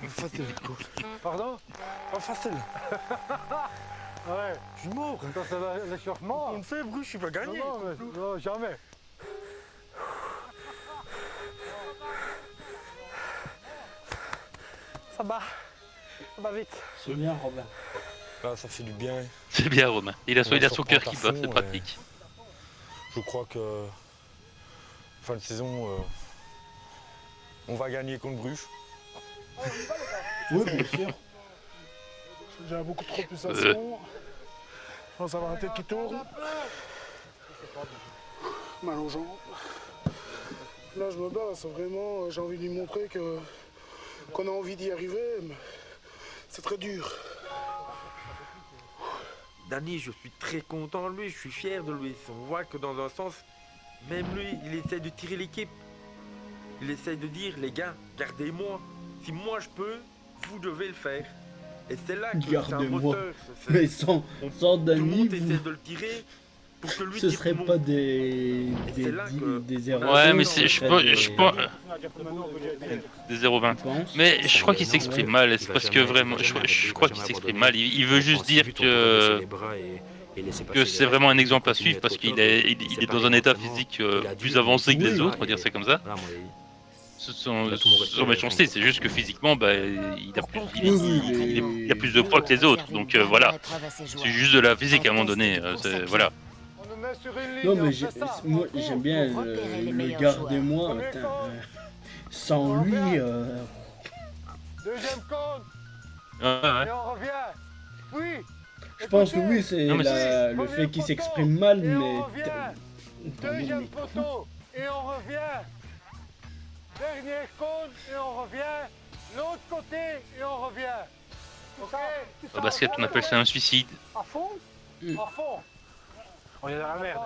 K: Facile, quoi.
I: Pardon?
K: Pas facile.
I: Ouais.
K: Je suis mort.
I: Quand c'est l'échauffement.
K: On me fait bruit, je suis pas gagné.
I: Non, jamais. Ça va vite.
A: C'est bien, Robin.
K: Là, ça fait du bien.
B: C'est bien, Romain. Il a son cœur qui bat, c'est pratique.
K: Je crois que fin de saison, on va gagner contre Bruges.
A: Oui, bien sûr.
G: J'ai déjà beaucoup trop de pulsations. Je pense avoir la tête qui tourne. Mal aux jambes. Là, je me bats, c'est vraiment, j'ai envie de lui montrer qu'on a envie d'y arriver, mais c'est très dur.
E: Danny, je suis très content de lui, je suis fier de lui. On voit que dans un sens, même lui, il essaie de tirer l'équipe. Il essaie de dire, les gars, gardez-moi. Si moi je peux, vous devez le faire. Et c'est là que c'est un moteur.
A: Mais sans Danny,
E: tout le monde essaie de le tirer pour que lui
A: ce serait pas des erreurs.
B: Ouais, mais je pense des 0,20. Mais je crois qu'il s'exprime mal. C'est parce que vraiment, je crois qu'il s'exprime mal. Il veut juste dire que c'est vraiment un exemple à suivre parce qu'il est dans un état physique plus avancé que les autres, on va dire ça comme ça. Son méchanceté, c'est juste que physiquement, il a plus de poids que les autres. Donc voilà, c'est juste de la physique à un moment donné. Voilà.
A: Non, mais moi j'aime bien le gardez-moi. Sans lui.
I: Deuxième compte.
B: Ouais.
I: Et on revient. Oui.
A: Je pense que oui, c'est le fait qu'il s'exprime mal, mais.
I: Deuxième poteau. Et on revient. Dernier compte et on revient. L'autre côté et on revient.
B: Au basket, on appelle ça un suicide.
I: À fond. À fond.
T: On est dans la merde.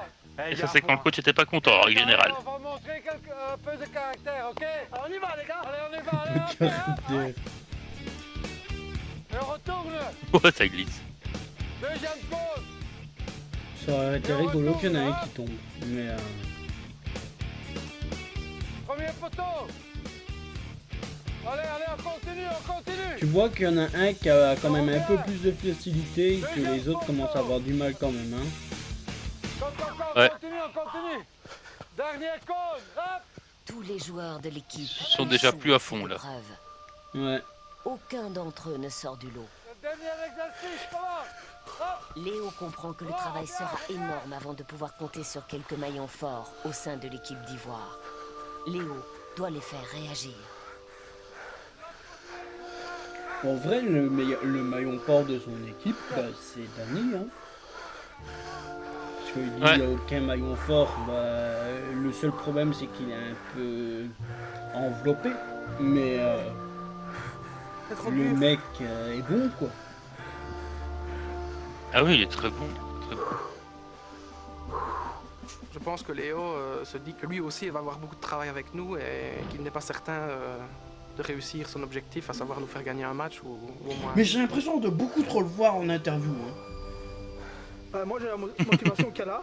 B: Et ça, c'est quand le coach était pas content, en règle générale.
I: On va montrer un peu de caractère, ok? Alors on y va, les gars. Allez, on y va. Allez, et on retourne.
B: Ouais, ça glisse.
I: Deuxième pause.
A: Ça aurait été rigolo qu'il y en a un qui tombe. Mais.
I: Premier poteau. Allez, on continue.
A: Tu vois qu'il y en a un qui a quand même un peu plus de facilité que les autres commencent à avoir du mal quand même, hein.
B: Ouais.
I: On continue. Dernier cône, hop.
D: Tous les joueurs de l'équipe
B: sont déjà plus à fond là.
A: Ouais.
D: Aucun d'entre eux ne sort du lot.
I: Dernier exercice, comment?
D: Léo comprend que le travail sera énorme avant de pouvoir compter sur quelques maillons forts au sein de l'équipe d'Ivoire. Léo doit les faire réagir.
A: En vrai, le maillon fort de son équipe, c'est Danny, hein. Parce qu'il dit qu'il n'y a aucun maillon fort. Le seul problème, c'est qu'il est un peu enveloppé. Mais le mec est bon, quoi.
B: Ah oui, il est très bon.
S: Je pense que Léo se dit que lui aussi il va avoir beaucoup de travail avec nous et qu'il n'est pas certain de réussir son objectif, à savoir nous faire gagner un match ou au moins...
A: Mais j'ai l'impression de beaucoup trop le voir en interview. Hein.
H: Moi j'ai la motivation qu'elle a.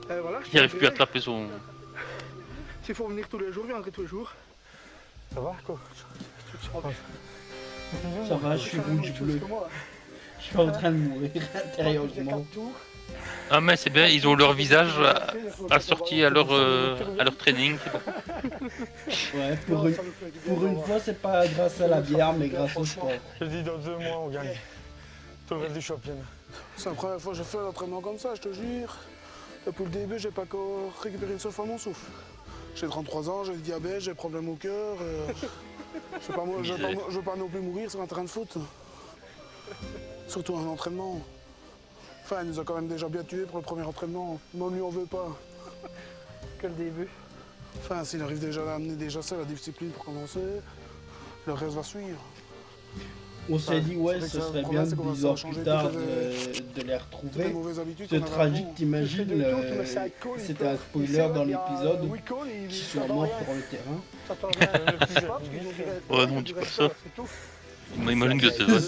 H: Voilà,
B: il n'arrive plus à attraper son...
H: S'il faut venir tous les jours, je viendrai tous les jours.
I: Ça va quoi?
A: Ça va, je suis rouge bleu. Je suis en train de mourir intérieurement.
B: Ah mais c'est bien, ils ont leur visage assorti à leur training.
A: Ouais, pour une fois, c'est pas grâce à la bière, mais grâce au sport.
K: Je dis dans 2 mois, on gagne tout le reste du championnat.
G: C'est la première fois que je fais un entraînement comme ça, je te jure. Depuis le début, j'ai pas encore récupéré une seule fois mon souffle. J'ai 33 ans, j'ai le diabète, j'ai des problèmes au cœur. Je veux pas non plus mourir sur un terrain de foot. Surtout un entraînement. Enfin, il nous a quand même déjà bien tués pour le premier entraînement. Moi, lui, on veut pas.
H: Que le début.
G: Enfin, s'il arrive déjà à amener déjà ça, la discipline pour commencer, le reste va suivre.
A: On s'est dit, ouais, ce serait bien 10 ans plus tard de les retrouver. C'est tragique, t'imagines, c'était un spoiler dans l'épisode, qui soit mort pour le terrain.
B: Ouais, non, dis pas ça. Imagine que c'est vrai.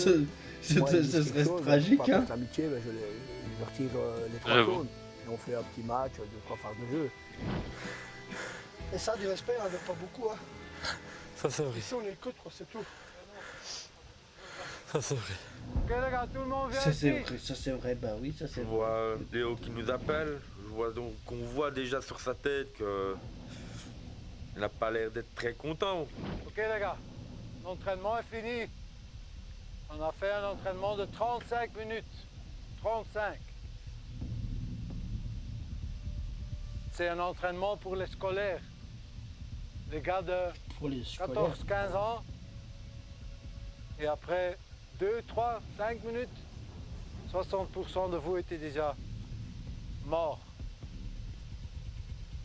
A: Ce serait tragique, hein.
R: L'amitié, je lui retire les 3 cônes. Et on fait un petit match de 3 phases de jeu.
I: Et ça, du respect, il n'y en avait pas beaucoup. Hein.
E: Ça c'est vrai.
I: Ici, on écoute, quoi, c'est tout.
E: Ça c'est vrai.
I: Ok les gars, tout le monde vient
A: Ça c'est
I: ici.
A: vrai, ça c'est vrai, bah oui, ça c'est
E: Je
A: vrai.
E: vois Léo qui nous appelle. Je vois donc qu'on voit déjà sur sa tête que il n'a pas l'air d'être très content.
I: Ok les gars, l'entraînement est fini. On a fait un entraînement de 35 minutes. 35. C'est un entraînement pour les scolaires. Les gars de
A: Pour les scolaires.
I: 14-15 ans. Et après 2, 3, 5 minutes, 60% de vous étaient déjà morts.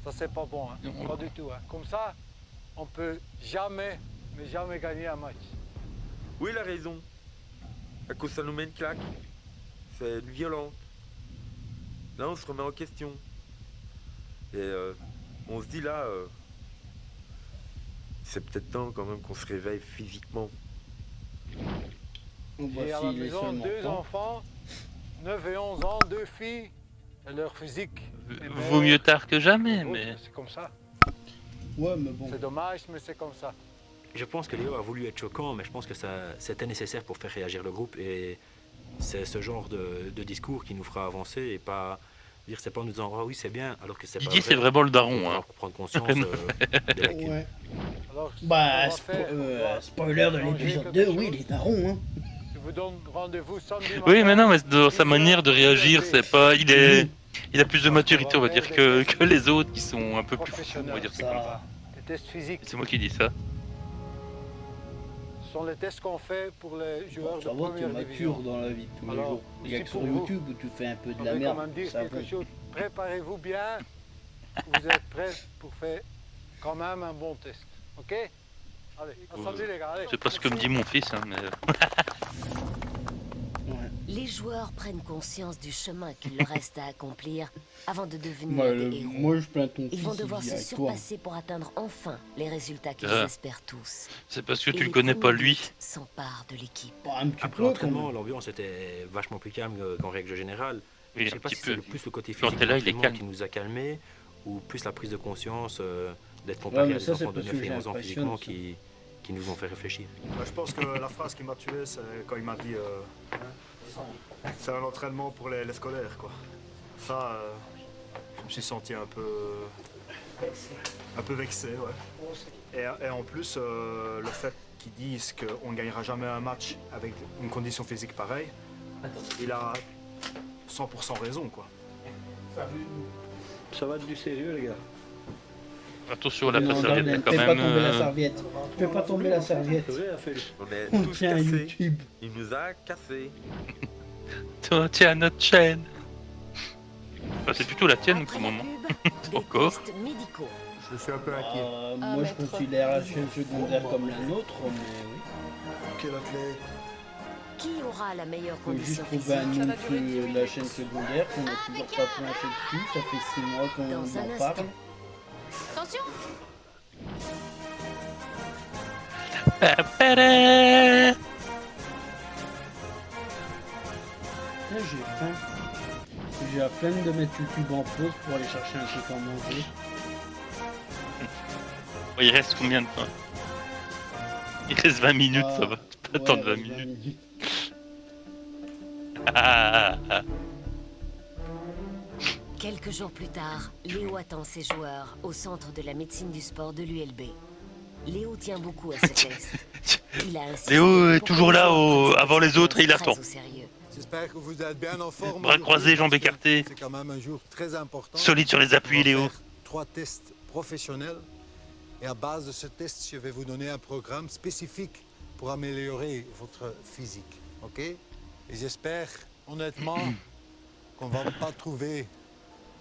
I: Ça, c'est pas bon, hein. Pas du tout. Hein. Comme ça, on peut jamais, mais jamais gagner un match.
E: Oui, il a raison. À cause ça nous met une claque. C'est violent. Là, on se remet en question. Et on se dit là, c'est peut-être temps quand même qu'on se réveille physiquement.
I: J'ai à la maison 2 enfants, 9 et 11 ans, 2 filles, et leur physique.
B: Vaut mieux tard que jamais, mais...
I: C'est comme ça.
A: Ouais, mais bon.
I: C'est dommage, mais c'est comme ça.
M: Je pense que Léo a voulu être choquant, mais je pense que c'était nécessaire pour faire réagir le groupe. Et c'est ce genre de discours qui nous fera avancer et pas dire c'est pas en nous disant ah oui c'est bien alors que c'est pas
B: Didier
M: vrai.
B: c'est vraiment le daron. Hein.
M: Pour prendre conscience de laquelle.
A: Ouais.
I: Alors,
A: Bah, spoiler de l'épisode 2, oui, les darons, hein.
I: Je vous donne rendez-vous samedi matin.
B: Oui, mais non, mais dans sa manière de réagir, c'est pas... Il a plus de maturité, on va dire, que les autres qui sont un peu plus fous, on va dire ça comme ça.
I: Les tests physiques.
B: C'est moi qui dis ça.
I: Ce sont les tests qu'on fait pour les joueurs de
A: Ça va, tu
I: première
A: matures
I: division.
A: dans la vie de tous les
I: Alors,
A: jours. Il y a
I: ici
A: que sur
I: pour vous,
A: YouTube où tu fais un peu de
I: je
A: la
I: vais
A: merde.
I: quand même dire
A: ça
I: quelque
A: va.
I: chose. Préparez-vous bien. Vous êtes prêts pour faire quand même un bon test. Ok? Allez, à samedi les gars, allez.
B: C'est pas ce que me dit mon fils, hein, mais...
D: Les joueurs prennent conscience du chemin qu'il leur reste à accomplir avant de devenir
A: Moi,
D: des héros.
A: moi, je plains ton
D: Ils
A: fils,
D: vont devoir
A: il dit
D: se
A: avec toi.
D: surpasser pour atteindre enfin les résultats qu'ils
B: Ah.
D: espèrent tous.
B: C'est parce que
D: Et
B: tu le
D: les
B: connais pas,
D: premiers
B: lui.
D: buts s'emparent de l'équipe.
M: Après l'entraînement, l'ambiance était vachement plus calme qu'en règle générale.
B: Oui,
M: Je sais
B: un
M: pas
B: petit
M: si
B: peu.
M: c'est plus le côté
B: Quand
M: physique
B: t'es là, il est
M: l'entraînement
B: calme.
M: qui nous a calmés ou plus la prise de conscience d'être
A: Ouais,
M: comparé
A: mais
M: à
A: ça,
M: des
A: c'est
M: enfants de
A: parce
M: 9
A: que
M: et
A: j'ai
M: 11 ans
A: l'impression
M: physiquement
A: que
M: qui nous ont fait réfléchir.
U: Je pense que la phrase qui m'a tué, c'est quand il m'a dit c'est un entraînement pour les scolaires, quoi. Ça, je me suis senti un peu vexé, ouais. Et en plus, le fait qu'ils disent qu'on ne gagnera jamais un match avec une condition physique pareille, il a 100% raison, quoi.
Q: Ça va être du sérieux, les gars.
B: Attention, la
A: Non,
B: serviette,
A: Gardel,
B: quand
A: fais
B: même...
A: pas tomber la serviette. Fais pas tomber la serviette.
E: On est
A: On
E: tous
A: tient à
E: cassés.
A: YouTube.
E: Il nous a cassés.
B: Toi, tiens, notre chaîne. Enfin, c'est plutôt la tienne pour le moment. Encore.
D: Médicaux.
J: Je suis un peu inquiet.
A: Moi, je considère la chaîne secondaire comme la nôtre, mais oui.
J: Quel athlète?
D: Qui aura la meilleure
A: Faut juste
D: condition
A: trouver un
D: physique
A: nom de la chaîne secondaire qu'on n'a toujours pas planché dessus. Ça fait 6 mois qu'on
D: Dans un
A: en
D: instant.
A: parle.
O: Attention.
A: Là, j'ai faim. J'ai la flemme de mettre YouTube en pause pour aller chercher un truc à manger.
B: Il reste combien de temps? Il reste 20 minutes, ça va. Tu peux attendre 20 minutes.
D: Quelques jours plus tard, Léo attend ses joueurs au centre de la médecine du sport de l'ULB. Léo tient beaucoup à ce test. Il a insisté
B: Léo est
D: pour
B: toujours
D: que les
B: là
D: joueurs
B: avant les autres et il
D: très
B: attend.
D: au sérieux.
V: J'espère que vous êtes bien en forme.
B: Bras croisés, jambes écartées.
V: C'est quand même un jour très important.
B: Solide sur les appuis,
V: On va
B: Léo.
V: faire 3 tests professionnels. Et à base de ce test, je vais vous donner un programme spécifique pour améliorer votre physique. OK? Et j'espère honnêtement qu'on ne va pas trouver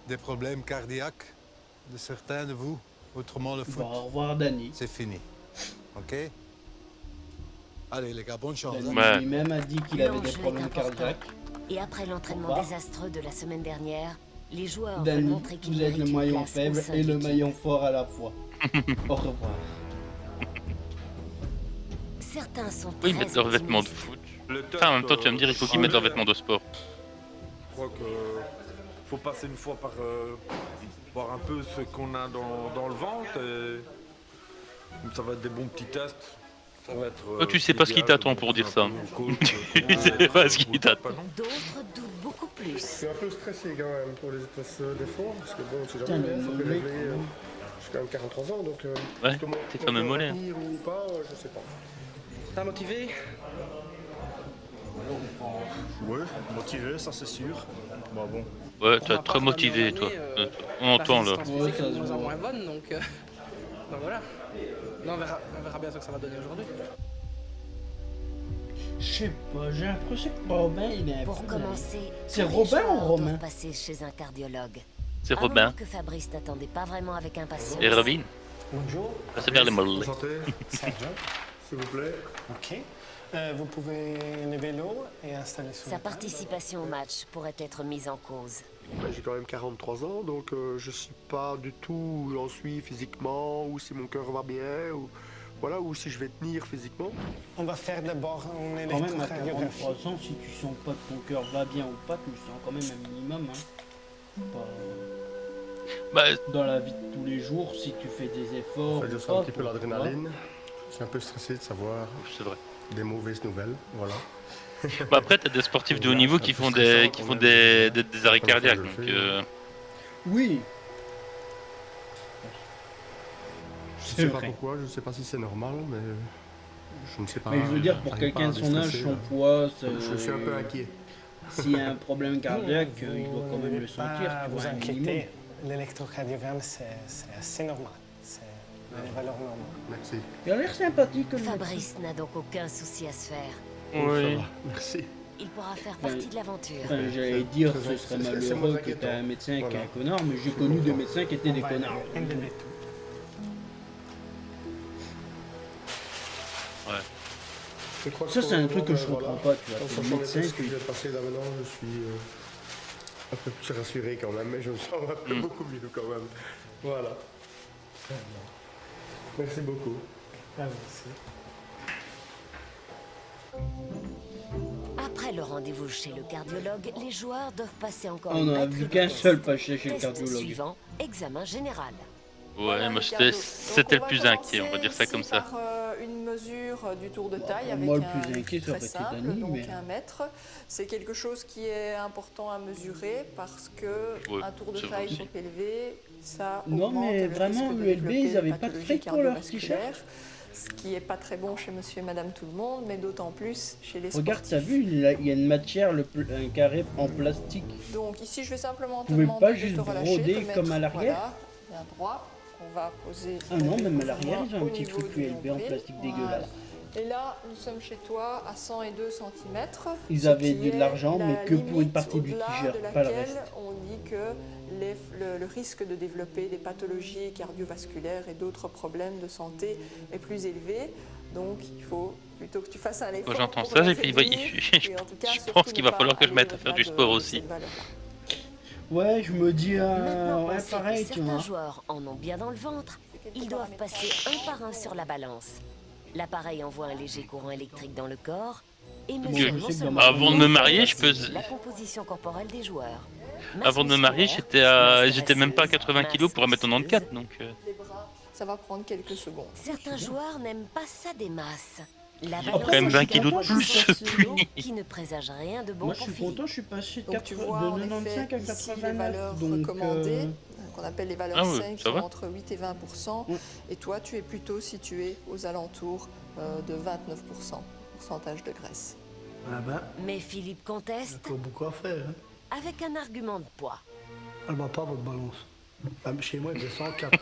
V: des problèmes cardiaques de certains de vous. Autrement, le foot,
A: Au revoir, Dani.
V: c'est fini. OK? Allez, les gars, bonne chance.
A: Dani
V: hein.
A: lui-même a dit qu'il avait des
D: L'enjeu est
A: problèmes
D: important.
A: cardiaques.
D: Et après l'entraînement
A: Au revoir.
D: désastreux de la semaine dernière, les joueurs veulent
A: Dani,
D: montrer qu'ils
A: vous êtes le
D: méritent une
A: maillon
D: place au
A: faible
D: sein
A: et
D: de
A: le
D: l'équipe.
A: maillon fort à la fois. Au revoir.
D: Certains sont
B: Oui, ils
D: très
B: mettent leurs vêtements de
D: optimistes.
B: foot.
E: Le
B: Enfin, en même temps, tu vas me dire, il faut qu'ils mettent leurs vêtements de sport.
E: Je crois que faut passer une fois voir un peu ce qu'on a dans le ventre. Ça va être des bons petits tests. Ça va être,
B: Toi, tu sais pas ce qui t'attend pour dire ça. Tu sais pas ce qui t'attend.
D: D'autres doutent beaucoup plus.
J: Je suis un peu stressé quand même pour les espèces d'efforts, parce que bon, c'est
A: Putain,
J: jamais
A: le
J: ça peut
A: mec,
J: régler. J'ai quand même 43 ans, donc
B: Ouais, t'es quand même mollet.
J: Ou pas, je sais pas.
S: T'es motivé?
U: Ouais, motivé, ça c'est sûr. Bah bon.
B: Ouais, tu es très motivé, toi. On entend là.
S: La résistance physique est de moins en moins bonne, donc voilà. Là, on verra bien ce que ça va donner aujourd'hui.
A: Je sais pas, j'ai l'impression que Robin il est un
D: Pour
A: peu...
D: commencer,
A: C'est
D: tous les
A: Robin
D: joueurs
A: ou Romain
D: doivent passer chez un cardiologue.
B: C'est
D: Un
B: Robin.
D: moment que Fabrice n'attendait pas vraiment avec impatience.
B: Et Robin.
R: Bonjour.
B: C'est bien les mollets.
J: Enchanté,
R: Sergio.
J: s'il vous plaît.
R: Ok. Vous pouvez lever l'eau et installer sur
D: Sa participation au match pourrait être mise en cause.
J: J'ai quand même 43 ans, donc je sais pas du tout où j'en suis physiquement, ou si mon cœur va bien, ou voilà, ou si je vais tenir physiquement.
R: On va faire d'abord une
A: Quand même à
R: électrocardiographie.
A: 43 ans, si tu sens pas que ton cœur va bien ou pas, tu le sens quand même un minimum. Hein.
B: Bah,
A: dans la vie de tous les jours, si tu fais des efforts.
J: En fait, je
A: ou
J: sens
A: pas,
J: un petit peu
A: tu vois.
J: l'adrénaline. Je suis un peu stressé de savoir des mauvaises nouvelles, voilà.
B: Bah après, t'as des sportifs de haut niveau qui font des arrêts cardiaques. Donc,
A: Oui.
J: Je sais pas pourquoi, je sais pas si c'est normal, mais je ne sais pas.
A: Mais je veux dire, pour
J: j'arrive
A: quelqu'un
J: pas
A: de
J: à
A: son âge,
J: déstresser,
A: son
J: là.
A: poids,
J: Je suis un peu inquiet.
A: S'il y a un problème cardiaque, il doit quand même le sentir.
R: Pas
A: Tu
R: vous
A: vois, un minimum.
R: inquiétez, l'électrocardiogramme c'est assez normal. C'est les valeurs normales.
J: Merci.
A: Il a l'air sympathique. le
D: Fabrice n'a donc aucun souci à se faire.
B: Oui.
J: Merci.
D: Il pourra faire partie de l'aventure.
A: Enfin, j'allais dire, ce serait malheureux que tu aies un médecin qui est un connard, mais j'ai connu des médecins qui étaient des connards.
B: Ouais.
A: Ça, c'est un truc que je comprends pas, tu vois.
J: En
A: C'est
J: sachant
A: le
J: les
A: médecin
J: tests que
A: qui...
J: j'ai passé là maintenant, je suis un peu plus rassuré quand même, mais je me sens un peu beaucoup mieux quand même. Voilà. Merci beaucoup.
R: Ah, merci.
D: Après le rendez-vous chez le cardiologue, les joueurs doivent passer encore
A: On
D: une
A: en a
D: batterie
A: vu
D: de
A: qu'un
D: tests.
A: seul passer chez le
D: Test
A: cardiologue.
D: suivant, examen général.
B: Ouais, moi c'était le plus inquiet, on va dire ça comme ça.
F: Par une mesure du tour de taille avec
A: Moi, le
F: un
A: plus inquiet,
F: litre
A: ça aurait
F: très
A: été
F: simple,
A: Dany,
F: donc
A: mais-
F: 1 mètre. C'est quelque chose qui est important à mesurer parce que
B: Ouais,
F: un tour de
B: c'est vrai
F: taille
B: aussi.
F: trop élevé, ça
A: Non,
F: augmente
A: mais
F: le
A: vraiment,
F: risque de
A: l'ULB,
F: développer
A: ils avaient
F: des
A: pas de
F: pathologies
A: fric pour leur
F: cardiovasculaires, ce qui est pas très bon chez monsieur et madame tout le monde, mais d'autant plus chez les
A: Regarde,
F: sportifs.
A: t'as vu, il y a une matière, un carré en plastique.
F: Donc ici, je vais simplement te
A: Vous pouvez
F: demander
A: pas
F: de
A: juste
F: te relâcher,
A: broder
F: te mettre,
A: comme à l'arrière
F: voilà, bien droit. On va poser.
A: Ah non,
F: le
A: même à
F: coude
A: l'arrière, ils ont un
F: au
A: petit
F: niveau
A: truc
F: du
A: ULB en
F: nombril.
A: plastique
F: Voilà.
A: dégueulasse.
F: Et là, nous sommes chez toi à 102 cm.
A: Ils avaient de l'argent, mais que pour une partie du t-shirt, pas le reste.
F: On dit que le risque de développer des pathologies cardiovasculaires et d'autres problèmes de santé est plus élevé. Donc, il faut plutôt que tu fasses un effort.
B: J'entends
F: pour
B: ça,
F: la
B: et puis il va-
F: réduire, et en tout cas,
B: je
F: surtout
B: pense qu'il
F: ne
B: va falloir
F: pas
B: que je mette à
F: aller
B: faire du
F: au-delà
B: sport
F: de
B: aussi.
F: cette valeur-là.
A: Ouais, je me dis,
D: Maintenant,
A: ouais,
D: on sait
A: pareil,
D: que
A: tu
D: certains
A: vois.
D: joueurs en ont bien dans le ventre. Ils doivent passer un par un sur la balance. L'appareil envoie un léger courant électrique dans le corps et mesure non seulement
B: Avant de me marier, je peux.
D: la composition corporelle des joueurs.
B: Avant de me marier, j'étais même pas à 80 kg pour 1m94, donc.
F: Les bras, ça va prendre quelques secondes.
D: Certains joueurs n'aiment pas ça des masses. La
B: J'ai quand même 20 kilos de plus.
D: qui ne présage rien de bon
A: Moi, je
D: pour
A: suis
D: Philippe.
A: content, je suis passé de,
F: Donc tu vois en
A: de 95
F: effet
A: à
F: ici les
A: 89.
F: valeurs
A: Donc,
F: recommandées, qu'on appelle les valeurs
B: Ah ouais,
F: saines, qui
B: ça
F: sont
B: va.
F: entre 8 et 20%. Et toi, tu es plutôt situé aux alentours de 29%, pourcentage de graisse.
H: Ah ben,
D: Mais Philippe conteste
H: il y a beaucoup à faire. Hein.
D: avec un argument de poids.
H: Elle va pas, votre balance. Chez moi, il faisait 104.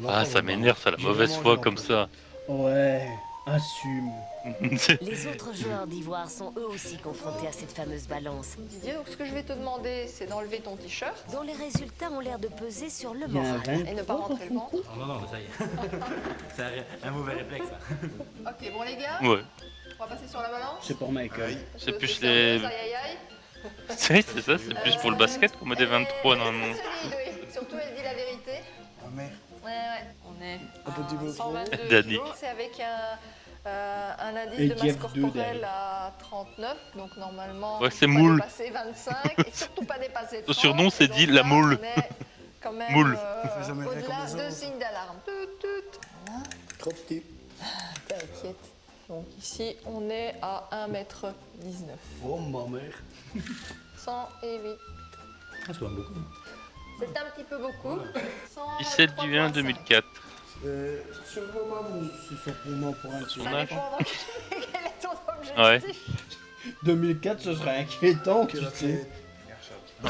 B: Ah, ça m'énerve, ça, la mauvaise foi comme ça.
A: Ouais, assume.
D: Les autres joueurs d'Ivoire sont eux aussi confrontés à cette fameuse balance,
F: Didier, donc ce que je vais te demander, c'est d'enlever ton t-shirt.
D: dont les résultats ont l'air de peser sur le
A: Il y a un
D: moral.
A: rein.
F: Et ne pas rentrer le ventre.
T: Non, non, ça y est. C'est un mauvais réflexe, ça.
F: Ok, bon les gars,
B: Ouais.
F: on va passer sur la balance.
A: C'est pour Michael.
B: C'est plus
F: ça,
B: les.
F: aïe, aïe, aïe.
B: C'est ça, c'est plus pour le basket qu'on met des 23 normalement.
F: Solide, oui. Surtout, elle dit la vérité. Ouais, on est à 122
B: Dany.
F: kilos. C'est avec un indice
A: Et
F: de masse
A: Jeff
F: corporelle
A: 2 derrière.
F: à 39, donc normalement,
B: Ouais, c'est
F: pas
B: moule.
F: dépasser 25 et surtout pas dépasser 30.
B: Son surnom, c'est
F: Donc
B: dit
F: là,
B: la moule.
F: on est quand même
B: Moule.
F: au-delà de signes d'alarme. Voilà.
H: Trop petit.
F: T'inquiète. Donc ici, on est à 1,19 m.
H: Oh ma mère.
F: 108.
M: Ah, c'est quand même beaucoup.
F: C'est un petit peu beaucoup.
B: 17 du 1 2004.
A: C'est surprenant pour un
B: tournage.
F: Quel est ton objectif?
B: Ouais.
A: 2004, ce serait inquiétant, tu sais.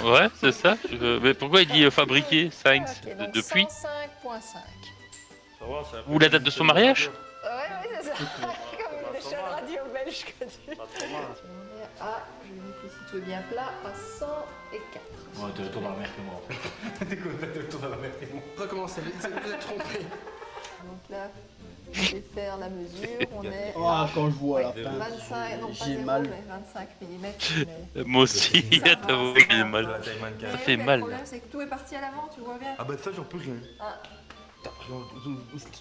B: Ouais, c'est ça. Mais pourquoi il dit fabriqué Sainz
F: Ok, donc
B: depuis
F: 105,5.
B: Ou la date de son mariage?
F: Ouais, c'est ça. Comme une chaîne radio belge que tu. On est à, je vérifie si tout est bien plat, à 104.
T: Ouais, t'es retour dans la mer que moi en fait. T'es retour dans la mer que moi.
S: Recommencez, vous êtes trompé.
F: Donc là, je vais faire la mesure. On est
A: Ah, quand je vois la
F: à
A: fin,
F: 25, non pas
A: j'ai
F: 0,
A: mal.
F: mais 25 mm.
B: Moi aussi, t'avoues que j'ai mal. Ça fait mal.
F: Le problème, c'est que tout est parti à l'avant, tu vois bien.
E: Ah bah ça, j'en peux rien.
F: Ah.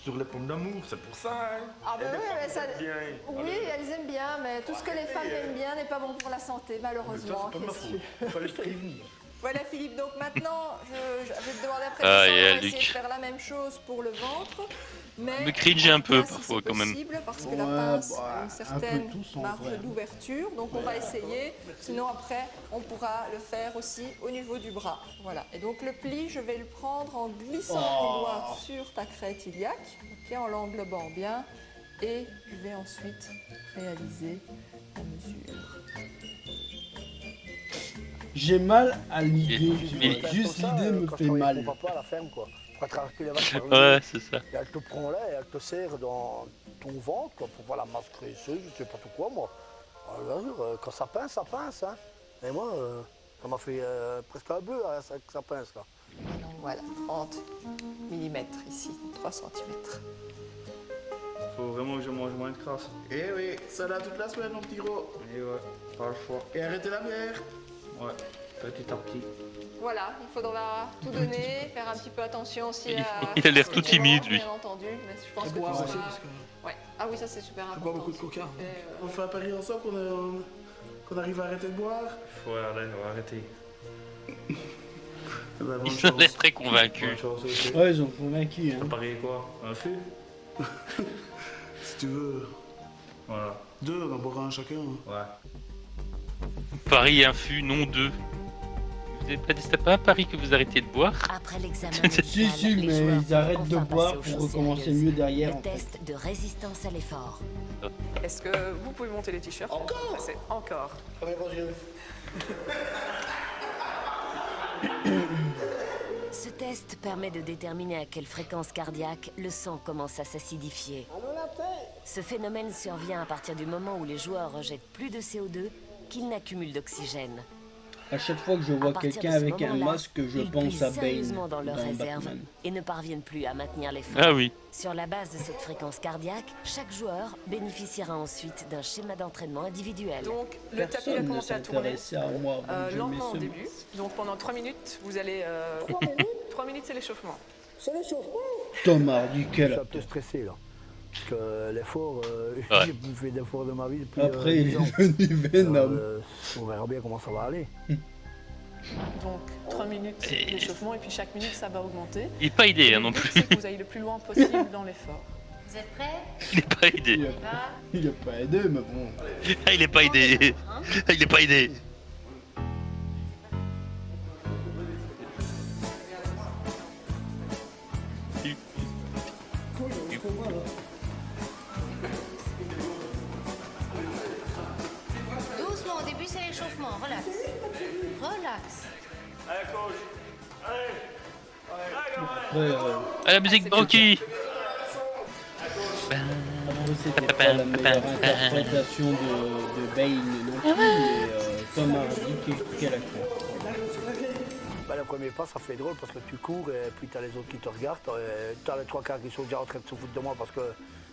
E: Sur les pommes d'amour, c'est pour ça. Hein.
F: Ah bah
E: Et les
F: oui,
E: femmes
F: mais ça...
E: aiment bien.
F: Oui, elles aiment bien, mais tout ce que les femmes aiment bien n'est pas bon pour la santé, malheureusement.
E: C'est pas de ma faute. Il fallait se prévenir.
F: Voilà Philippe, donc maintenant, je vais te demander après
B: Ah,
F: on
B: et
F: va
B: Luc.
F: essayer de faire la même chose pour le ventre. Mais
B: Me cringe un peu
F: si
B: parfois
F: c'est
B: quand même.
F: possible, parce que la
A: Ouais,
F: pince
A: bah,
F: a une
A: un
F: certaine
A: peu tous, en
F: marge
A: vrai.
F: d'ouverture, donc on va essayer. Sinon après, on pourra le faire aussi au niveau du bras. Voilà. Et donc le pli, je vais le prendre en glissant les doigts sur ta crête iliaque, ok, en l'englobant bien, et je vais ensuite réaliser la mesure.
A: J'ai mal à l'idée,
B: Mais-
A: juste l'idée me fait mal.
H: Mon papa à la ferme, quoi. Pour attraper les vaches par le
B: Ouais,
H: nez.
B: c'est ça.
H: Et elle te prend là et elle te serre dans ton ventre, quoi, pour voir la masse graisseuse, je sais pas tout quoi, moi. Alors, quand ça pince, ça pince, hein. Et moi, ça m'a fait presque un bœuf, hein, que ça pince, là.
F: Donc voilà, 30 mm ici, 3 cm.
U: Faut vraiment que je mange moins de crasse. Eh oui, ça là toute la semaine, mon petit gros. Eh ouais, pas le choix. Et arrêtez la bière. Ouais, petit à petit.
F: Voilà, il faudra tout donner, faire un petit peu attention aussi à...
B: Il a l'air tout timide, lui.
F: Bien entendu, mais je pense que
U: boire
F: tu
U: aussi,
F: seras-
U: parce que-
F: Ouais. Ah oui, ça c'est super
U: Je
F: important.
U: bois beaucoup de coca. On fait un pari ensemble qu'on arrive à arrêter de boire.
E: Ouais, allez, on va arrêter.
U: Eh ben, bonne
B: Ils ont
U: chance.
B: l'air très convaincus.
E: Bonne chance aussi.
A: Ouais, ils ont convaincu.
E: On parie quoi? Un feu?
U: Si tu veux.
E: Voilà.
U: 2, on en boira un chacun.
E: Ouais.
B: Paris infus, non 2. Vous avez pas dit c'était pas un pari que vous arrêtiez de boire?
D: Après l'examen
A: Si, si,
D: les
A: mais
D: joueurs
A: ils arrêtent
D: peuvent
A: de
D: enfin
A: boire
D: passer aux
A: pour
D: choses
A: recommencer
D: sérieuses.
A: mieux derrière,
D: Le
A: en fait.
D: test de résistance à l'effort.
S: Est-ce que vous pouvez monter les t-shirts? Encore? Encore.
D: Ce test permet de déterminer à quelle fréquence cardiaque le sang commence à s'acidifier. Ce phénomène survient à partir du moment où les joueurs rejettent plus de CO2 qu'ils n'accumulent d'oxygène.
A: À chaque fois que je
D: À
A: vois
D: partir
A: quelqu'un
D: de ce
A: avec un
D: moment-là,
A: masque, je
D: ils
A: pense
D: puisent
A: à Bane
D: sérieusement dans
A: dans
D: leurs réserves
A: Batman.
D: et ne parviennent plus à maintenir l'effort.
B: Ah oui.
D: Sur la base de cette fréquence cardiaque, chaque joueur bénéficiera ensuite d'un schéma d'entraînement individuel.
S: Donc le tapis
A: Personne
S: va
A: ne
S: commencer à tourner
A: s'intéressait à moi avant que je
S: lentement au
A: mette ce
S: début. Donc pendant 3 minutes, vous allez... 3 minutes, c'est l'échauffement.
H: C'est l'échauffement.
A: Thomas Hardy,
H: Je
A: quel
H: suis un peu stressé, là. Parce que l'effort,
B: Ouais.
H: j'ai plus fait d'efforts de ma vie depuis
A: Après, il
H: 10
A: est
H: ans.
A: devenu Venom.
H: Alors, on verra bien comment ça va aller.
S: Donc 3 minutes c'est l'échauffement et puis chaque minute ça va augmenter.
B: Il est pas aidé hein, non
S: Le but,
B: plus.
S: c'est que vous ayez le plus loin possible dans l'effort.
D: Vous êtes prêts?
B: Il est pas aidé.
A: Il a pas aidé, mais bon.
B: Ah, il est pas aidé. Ah, il est pas aidé.
D: Doucement, au début c'est l'échauffement, relax. Relax.
E: Allez, coach. Allez.
A: Après,
B: À la musique Brocky.
A: après, c'était pas la meilleure interprétation de Bane non plus, mais Tom Hardy, quel acteur.
H: Bah, le premier pas, ça fait drôle parce que tu cours et puis tu as les autres qui te regardent. Tu as les 3 quarts qui sont déjà en train de se foutre de moi parce que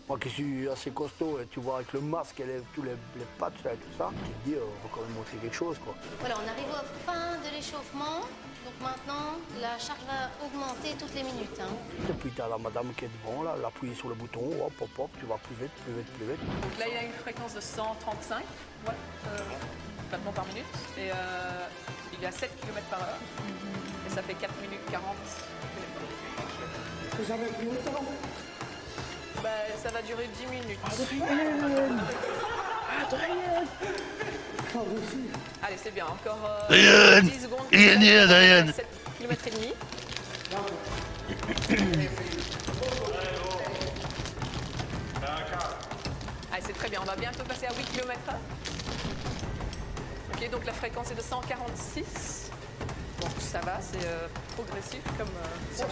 H: moi qui suis assez costaud, et tu vois avec le masque et tous les patchs là, et tout ça, tu te dis, on va quand même montrer quelque chose, quoi.
D: Voilà, on arrive à la fin de l'échauffement. Donc maintenant, la charge va augmenter toutes les minutes. Hein.
H: Et puis tu as la madame qui est devant, là, elle appuie sur le bouton, hop, hop, hop, tu vas plus vite, plus vite, plus vite.
S: Donc là il a une fréquence de 135 battements par minute et il est à 7 km/h. Et
F: Et ça fait 4 minutes 40.
H: Vous avez pris autant?
F: Bah, ça va durer 10 minutes.
H: Adrien!
F: Allez, c'est bien, encore
B: Adrien
F: 10 secondes.
B: Adrien
F: 7 km et demi. Allez, c'est très bien, on va bientôt passer à 8 km/h. Ok, donc la fréquence est de 146. Bon, ça va, c'est progressif comme...
O: Allez,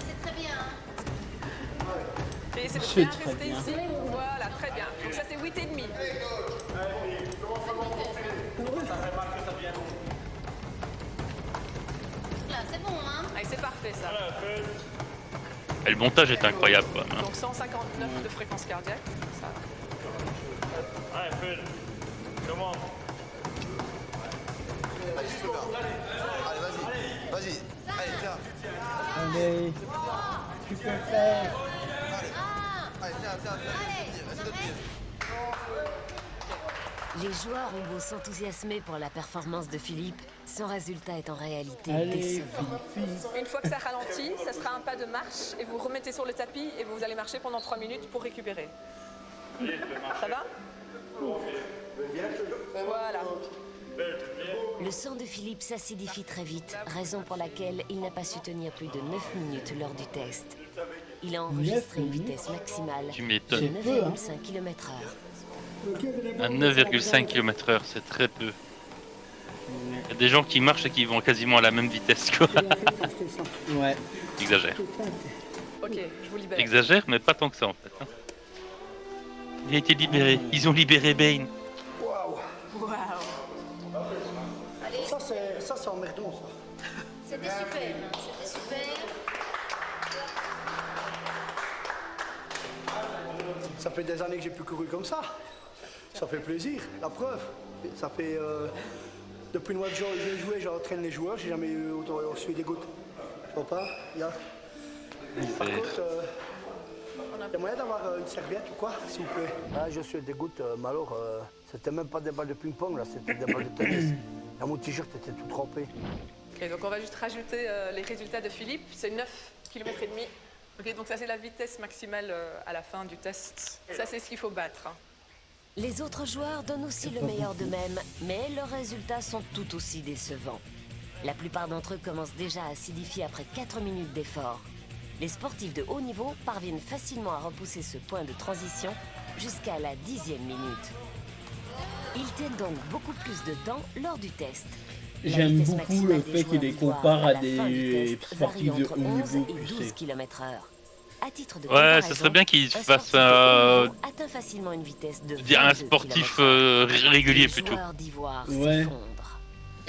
O: c'est très bien.
F: Et c'est de
A: C'est
F: bien
A: très
F: rester
A: bien.
F: ici. Voilà, très bien. Donc ça, c'est 8,5.
O: Là, c'est bon, hein?
F: Allez, c'est parfait, ça.
B: Et le montage est incroyable, quoi. Hein.
F: Donc 159 de fréquence cardiaque. Ça.
U: Allez, Phil. Comment?
L: Allez, vas-y. Vas-y. Allez, tiens.
A: Allez, tu peux faire.
L: Allez, tiens. Vas-y, de pied.
D: Les joueurs ont beau s'enthousiasmer pour la performance de Philippe, son résultat est en réalité
A: Allez,
D: décevant.
F: Une fois que ça ralentit, ça sera un pas de marche et vous remettez sur le tapis et vous allez marcher pendant 3 minutes pour récupérer. Ça va? Voilà.
D: Le sang de Philippe s'acidifie très vite, raison pour laquelle il n'a pas su tenir plus de 9 minutes lors du test. Il a enregistré une vitesse maximale
B: Tu
D: de
B: m'étonnes.
D: 9,5 km/h.
B: À 9,5 km/h, c'est très peu. Il y a des gens qui marchent et qui vont quasiment à la même vitesse, quoi.
A: Ouais.
B: Exagère.
F: Ok, je vous libère.
B: Exagère, mais pas tant que ça, en fait. Hein. Il a été libéré. Ils ont libéré Bane.
H: Waouh!
F: Waouh.
H: Ça, c'est emmerdant, ça.
O: C'était super, hein, c'était super.
H: Ça fait des années que j'ai plus couru comme ça. Ça fait plaisir, la preuve. Ça fait... depuis le mois de juin, j'ai joué, j'entraîne les joueurs, j'ai jamais eu autant reçu des gouttes. Tu vois pas? Par contre, il y a moyen d'avoir une serviette ou quoi, s'il vous plaît? Ah, je suis des gouttes, mais alors, c'était même pas des balles de ping-pong, là, c'était des balles de tennis. Là, mon t-shirt était tout trempé.
F: Ok, donc on va juste rajouter les résultats de Philippe. C'est 9 km et demi. Ok, donc ça c'est la vitesse maximale à la fin du test. Ça c'est ce qu'il faut battre.
D: Les autres joueurs donnent aussi le meilleur d'eux-mêmes, mais leurs résultats sont tout aussi décevants. La plupart d'entre eux commencent déjà à acidifier après 4 minutes d'effort. Les sportifs de haut niveau parviennent facilement à repousser ce point de transition jusqu'à la 10e minute. Ils tiennent donc beaucoup plus de temps lors du test.
A: J'aime beaucoup le fait qu'il les compare à des sportifs de haut niveau, tu sais.
D: km/h. À titre de
B: Ouais, ça serait bien qu'ils fassent
D: atteint facilement une vitesse de
B: un sportif régulier plutôt.
A: Ouais.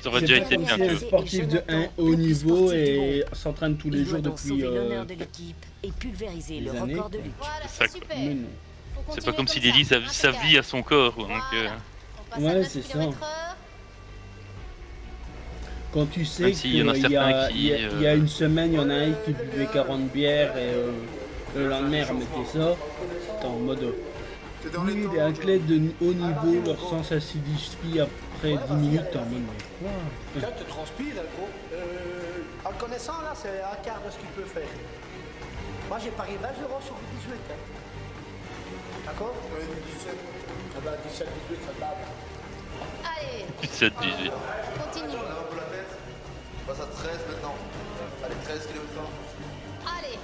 B: Ça aurait déjà été bien.
A: Un sportif de haut niveau et s'entraîne tous les jours depuis
D: l'honneur de l'équipe et pulvériser le record de Luc.
B: C'est ça, quoi. C'est pas comme s'il dédie sa vie à son corps. Donc,
A: ouais, c'est ça. Quand tu sais
B: Même
A: qu'il
B: s'il y en a certains qui,
A: y a une semaine, il y en a un qui buvait 40 bières et le lendemain remettait ça, t'es en mode... Oui, les athlètes de haut niveau, leur sang s'acidifie après 10 minutes, t'es en mode... Mais quoi?
H: Là, tu transpires, gros. En le connaissant, là, c'est un quart de ce qu'il peut faire. Moi, j'ai parié 20 € sur 18. Hein. D'accord? 17. Ah bah, 17, 18, ça bave.
O: Allez,
B: 17, 18.
O: continue.
L: On passe à 13 maintenant. Allez, 13 km/h.
O: Allez,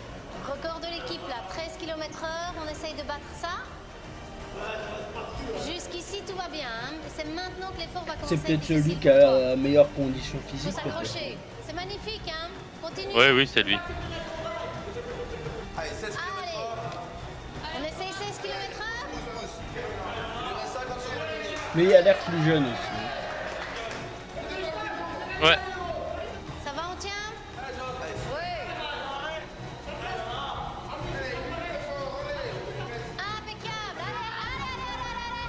O: record de l'équipe là, 13 km/h, on essaye de battre ça. Jusqu'ici tout va bien, hein. C'est maintenant que l'effort va commencer.
A: C'est peut-être celui qui a la meilleure condition
O: Faut
A: physique.
O: s'accrocher. C'est magnifique, hein. Continue.
B: Ouais, oui, c'est lui.
L: Allez, 16 km/h.
O: On essaye 16 km/h.
A: Mais il a l'air plus jeune aussi.
B: Ouais.
O: Ça va, on tient? Oui. Impeccable. Allez.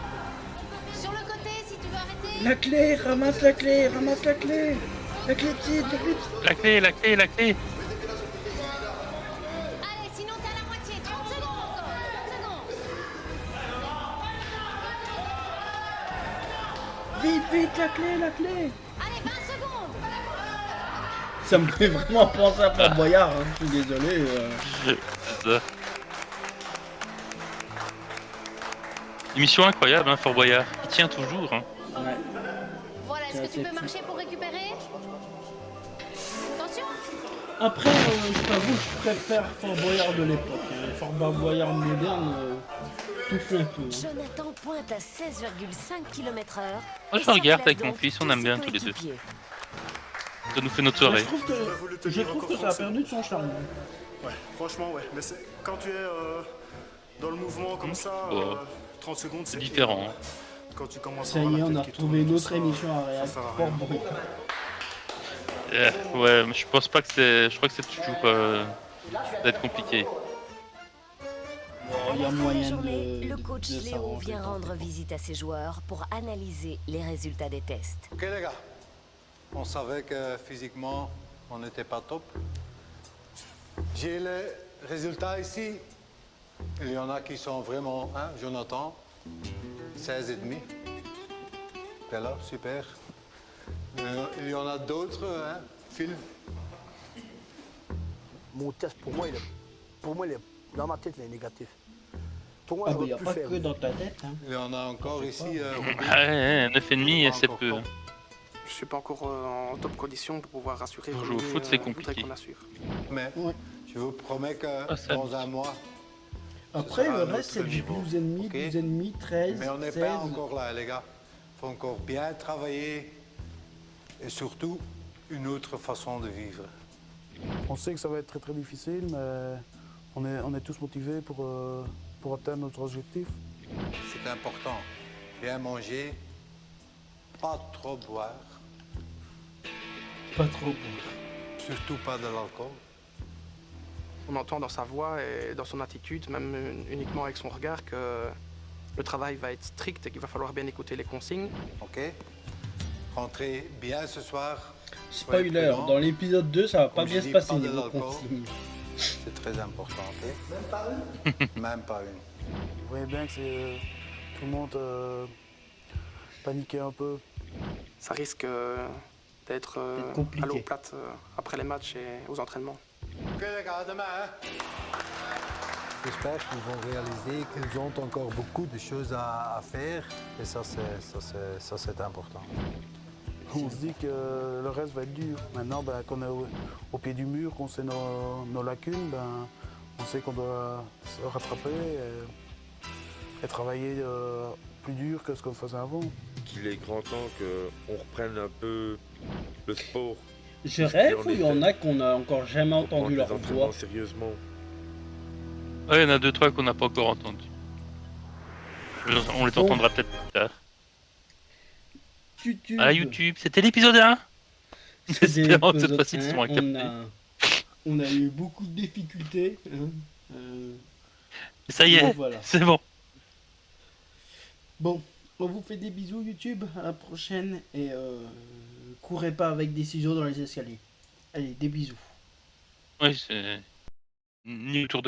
O: Sur le côté, si tu veux arrêter.
A: La clé, ramasse la clé, ramasse la clé. La clé petite, la clé petite.
B: La clé, la clé, la clé.
O: Allez, sinon t'es à la moitié. 30 secondes encore. 30 secondes.
A: Vite, vite, la clé, la clé.
O: Allez, 20 secondes.
A: Ça me fait vraiment penser à Fort Boyard, hein. Je suis désolé.
B: C'est ça. Émission incroyable, hein, Fort Boyard. Il tient toujours. Hein.
A: Ouais.
O: Voilà, est-ce que tu peux marcher pour récupérer? Attention.
A: Après, je t'avoue, je préfère Fort Boyard de l'époque. Hein. Fort Boyard moderne souffle un peu. Hein.
D: Jonathan pointe à 16,5 km/h.
B: Moi je regarde avec mon fils, on aime bien tous les deux. Ça nous fait notre soirée.
A: Je trouve que ça a perdu de son charme.
U: Ouais, franchement, ouais. Mais quand tu es dans le mouvement comme ça, 30 secondes, c'est
B: différent. Hein.
U: Quand tu commences
A: ça y est, on a retrouvé une autre émission à réel. Fort Boyard.
B: Ouais, mais je pense pas que c'est. Je crois que c'est toujours d'être compliqué.
A: Il y a moyen
D: le coach Léo vient rendre visite à ses joueurs pour analyser les résultats des tests.
V: Ok les gars, on savait que physiquement on n'était pas top. J'ai les résultats ici. Il y en a qui sont vraiment, hein, Jonathan, 16,5. T'es là, super. Il y en a d'autres, hein, Phil.
H: Mon test, pour moi, dans ma tête, il est négatif. Pour moi,
A: il n'y a pas que dans ta tête. Hein.
V: Il y en a encore ici.
B: Ouais, 9,5, c'est peu. Hein.
S: Je suis pas encore en top condition pour pouvoir rassurer.
B: Pour jouer au foot, c'est compliqué.
V: Mais je vous promets que dans un mois.
A: Après, le reste, c'est du 12,5, 12,5, 13.
V: Mais on n'est pas encore là, les gars. Il faut encore bien travailler et surtout une autre façon de vivre.
G: On sait que ça va être très très difficile, mais on est tous motivés pour atteindre notre objectif.
V: C'est important. Bien manger, pas trop boire.
A: Pas trop boire.
V: Surtout pas de l'alcool.
S: On entend dans sa voix et dans son attitude, même uniquement avec son regard, que le travail va être strict et qu'il va falloir bien écouter les consignes.
V: Ok. Rentrez bien ce soir.
A: Spoiler, dans l'épisode 2, ça va pas bien se passer niveau consigne.
V: C'est très important, ok?
H: Même pas une?
V: Même pas une.
G: Vous voyez bien que c'est tout le monde paniqué un peu.
S: Ça risque d'être à l'eau plate après les matchs et aux entraînements.
V: Ok les gars, à demain, hein? J'espère qu'ils vont réaliser qu'ils ont encore beaucoup de choses à faire et ça c'est important.
G: On se dit que le reste va être dur. Maintenant qu'on est au pied du mur, qu'on sait nos lacunes, on sait qu'on doit se rattraper et travailler plus dur que ce qu'on faisait avant.
E: Qu'il est grand temps qu'on reprenne un peu le sport.
A: Je rêve ou il y en a qu'on a encore jamais entendu leur voix.
E: Sérieusement.
B: Ouais, il y en a 2-3 qu'on n'a pas encore entendu. On les entendra peut-être plus tard.
A: YouTube.
B: Ah, YouTube, c'était l'épisode 1.
A: Espérons
B: que cette fois-ci, ils seront captés.
A: On a eu beaucoup de difficultés. Hein.
B: Ça y est, bon, voilà. C'est bon.
A: Bon, on vous fait des bisous YouTube, à la prochaine et courez pas avec des ciseaux dans les escaliers. Allez, des bisous.
B: Oui, c'est ni autour de la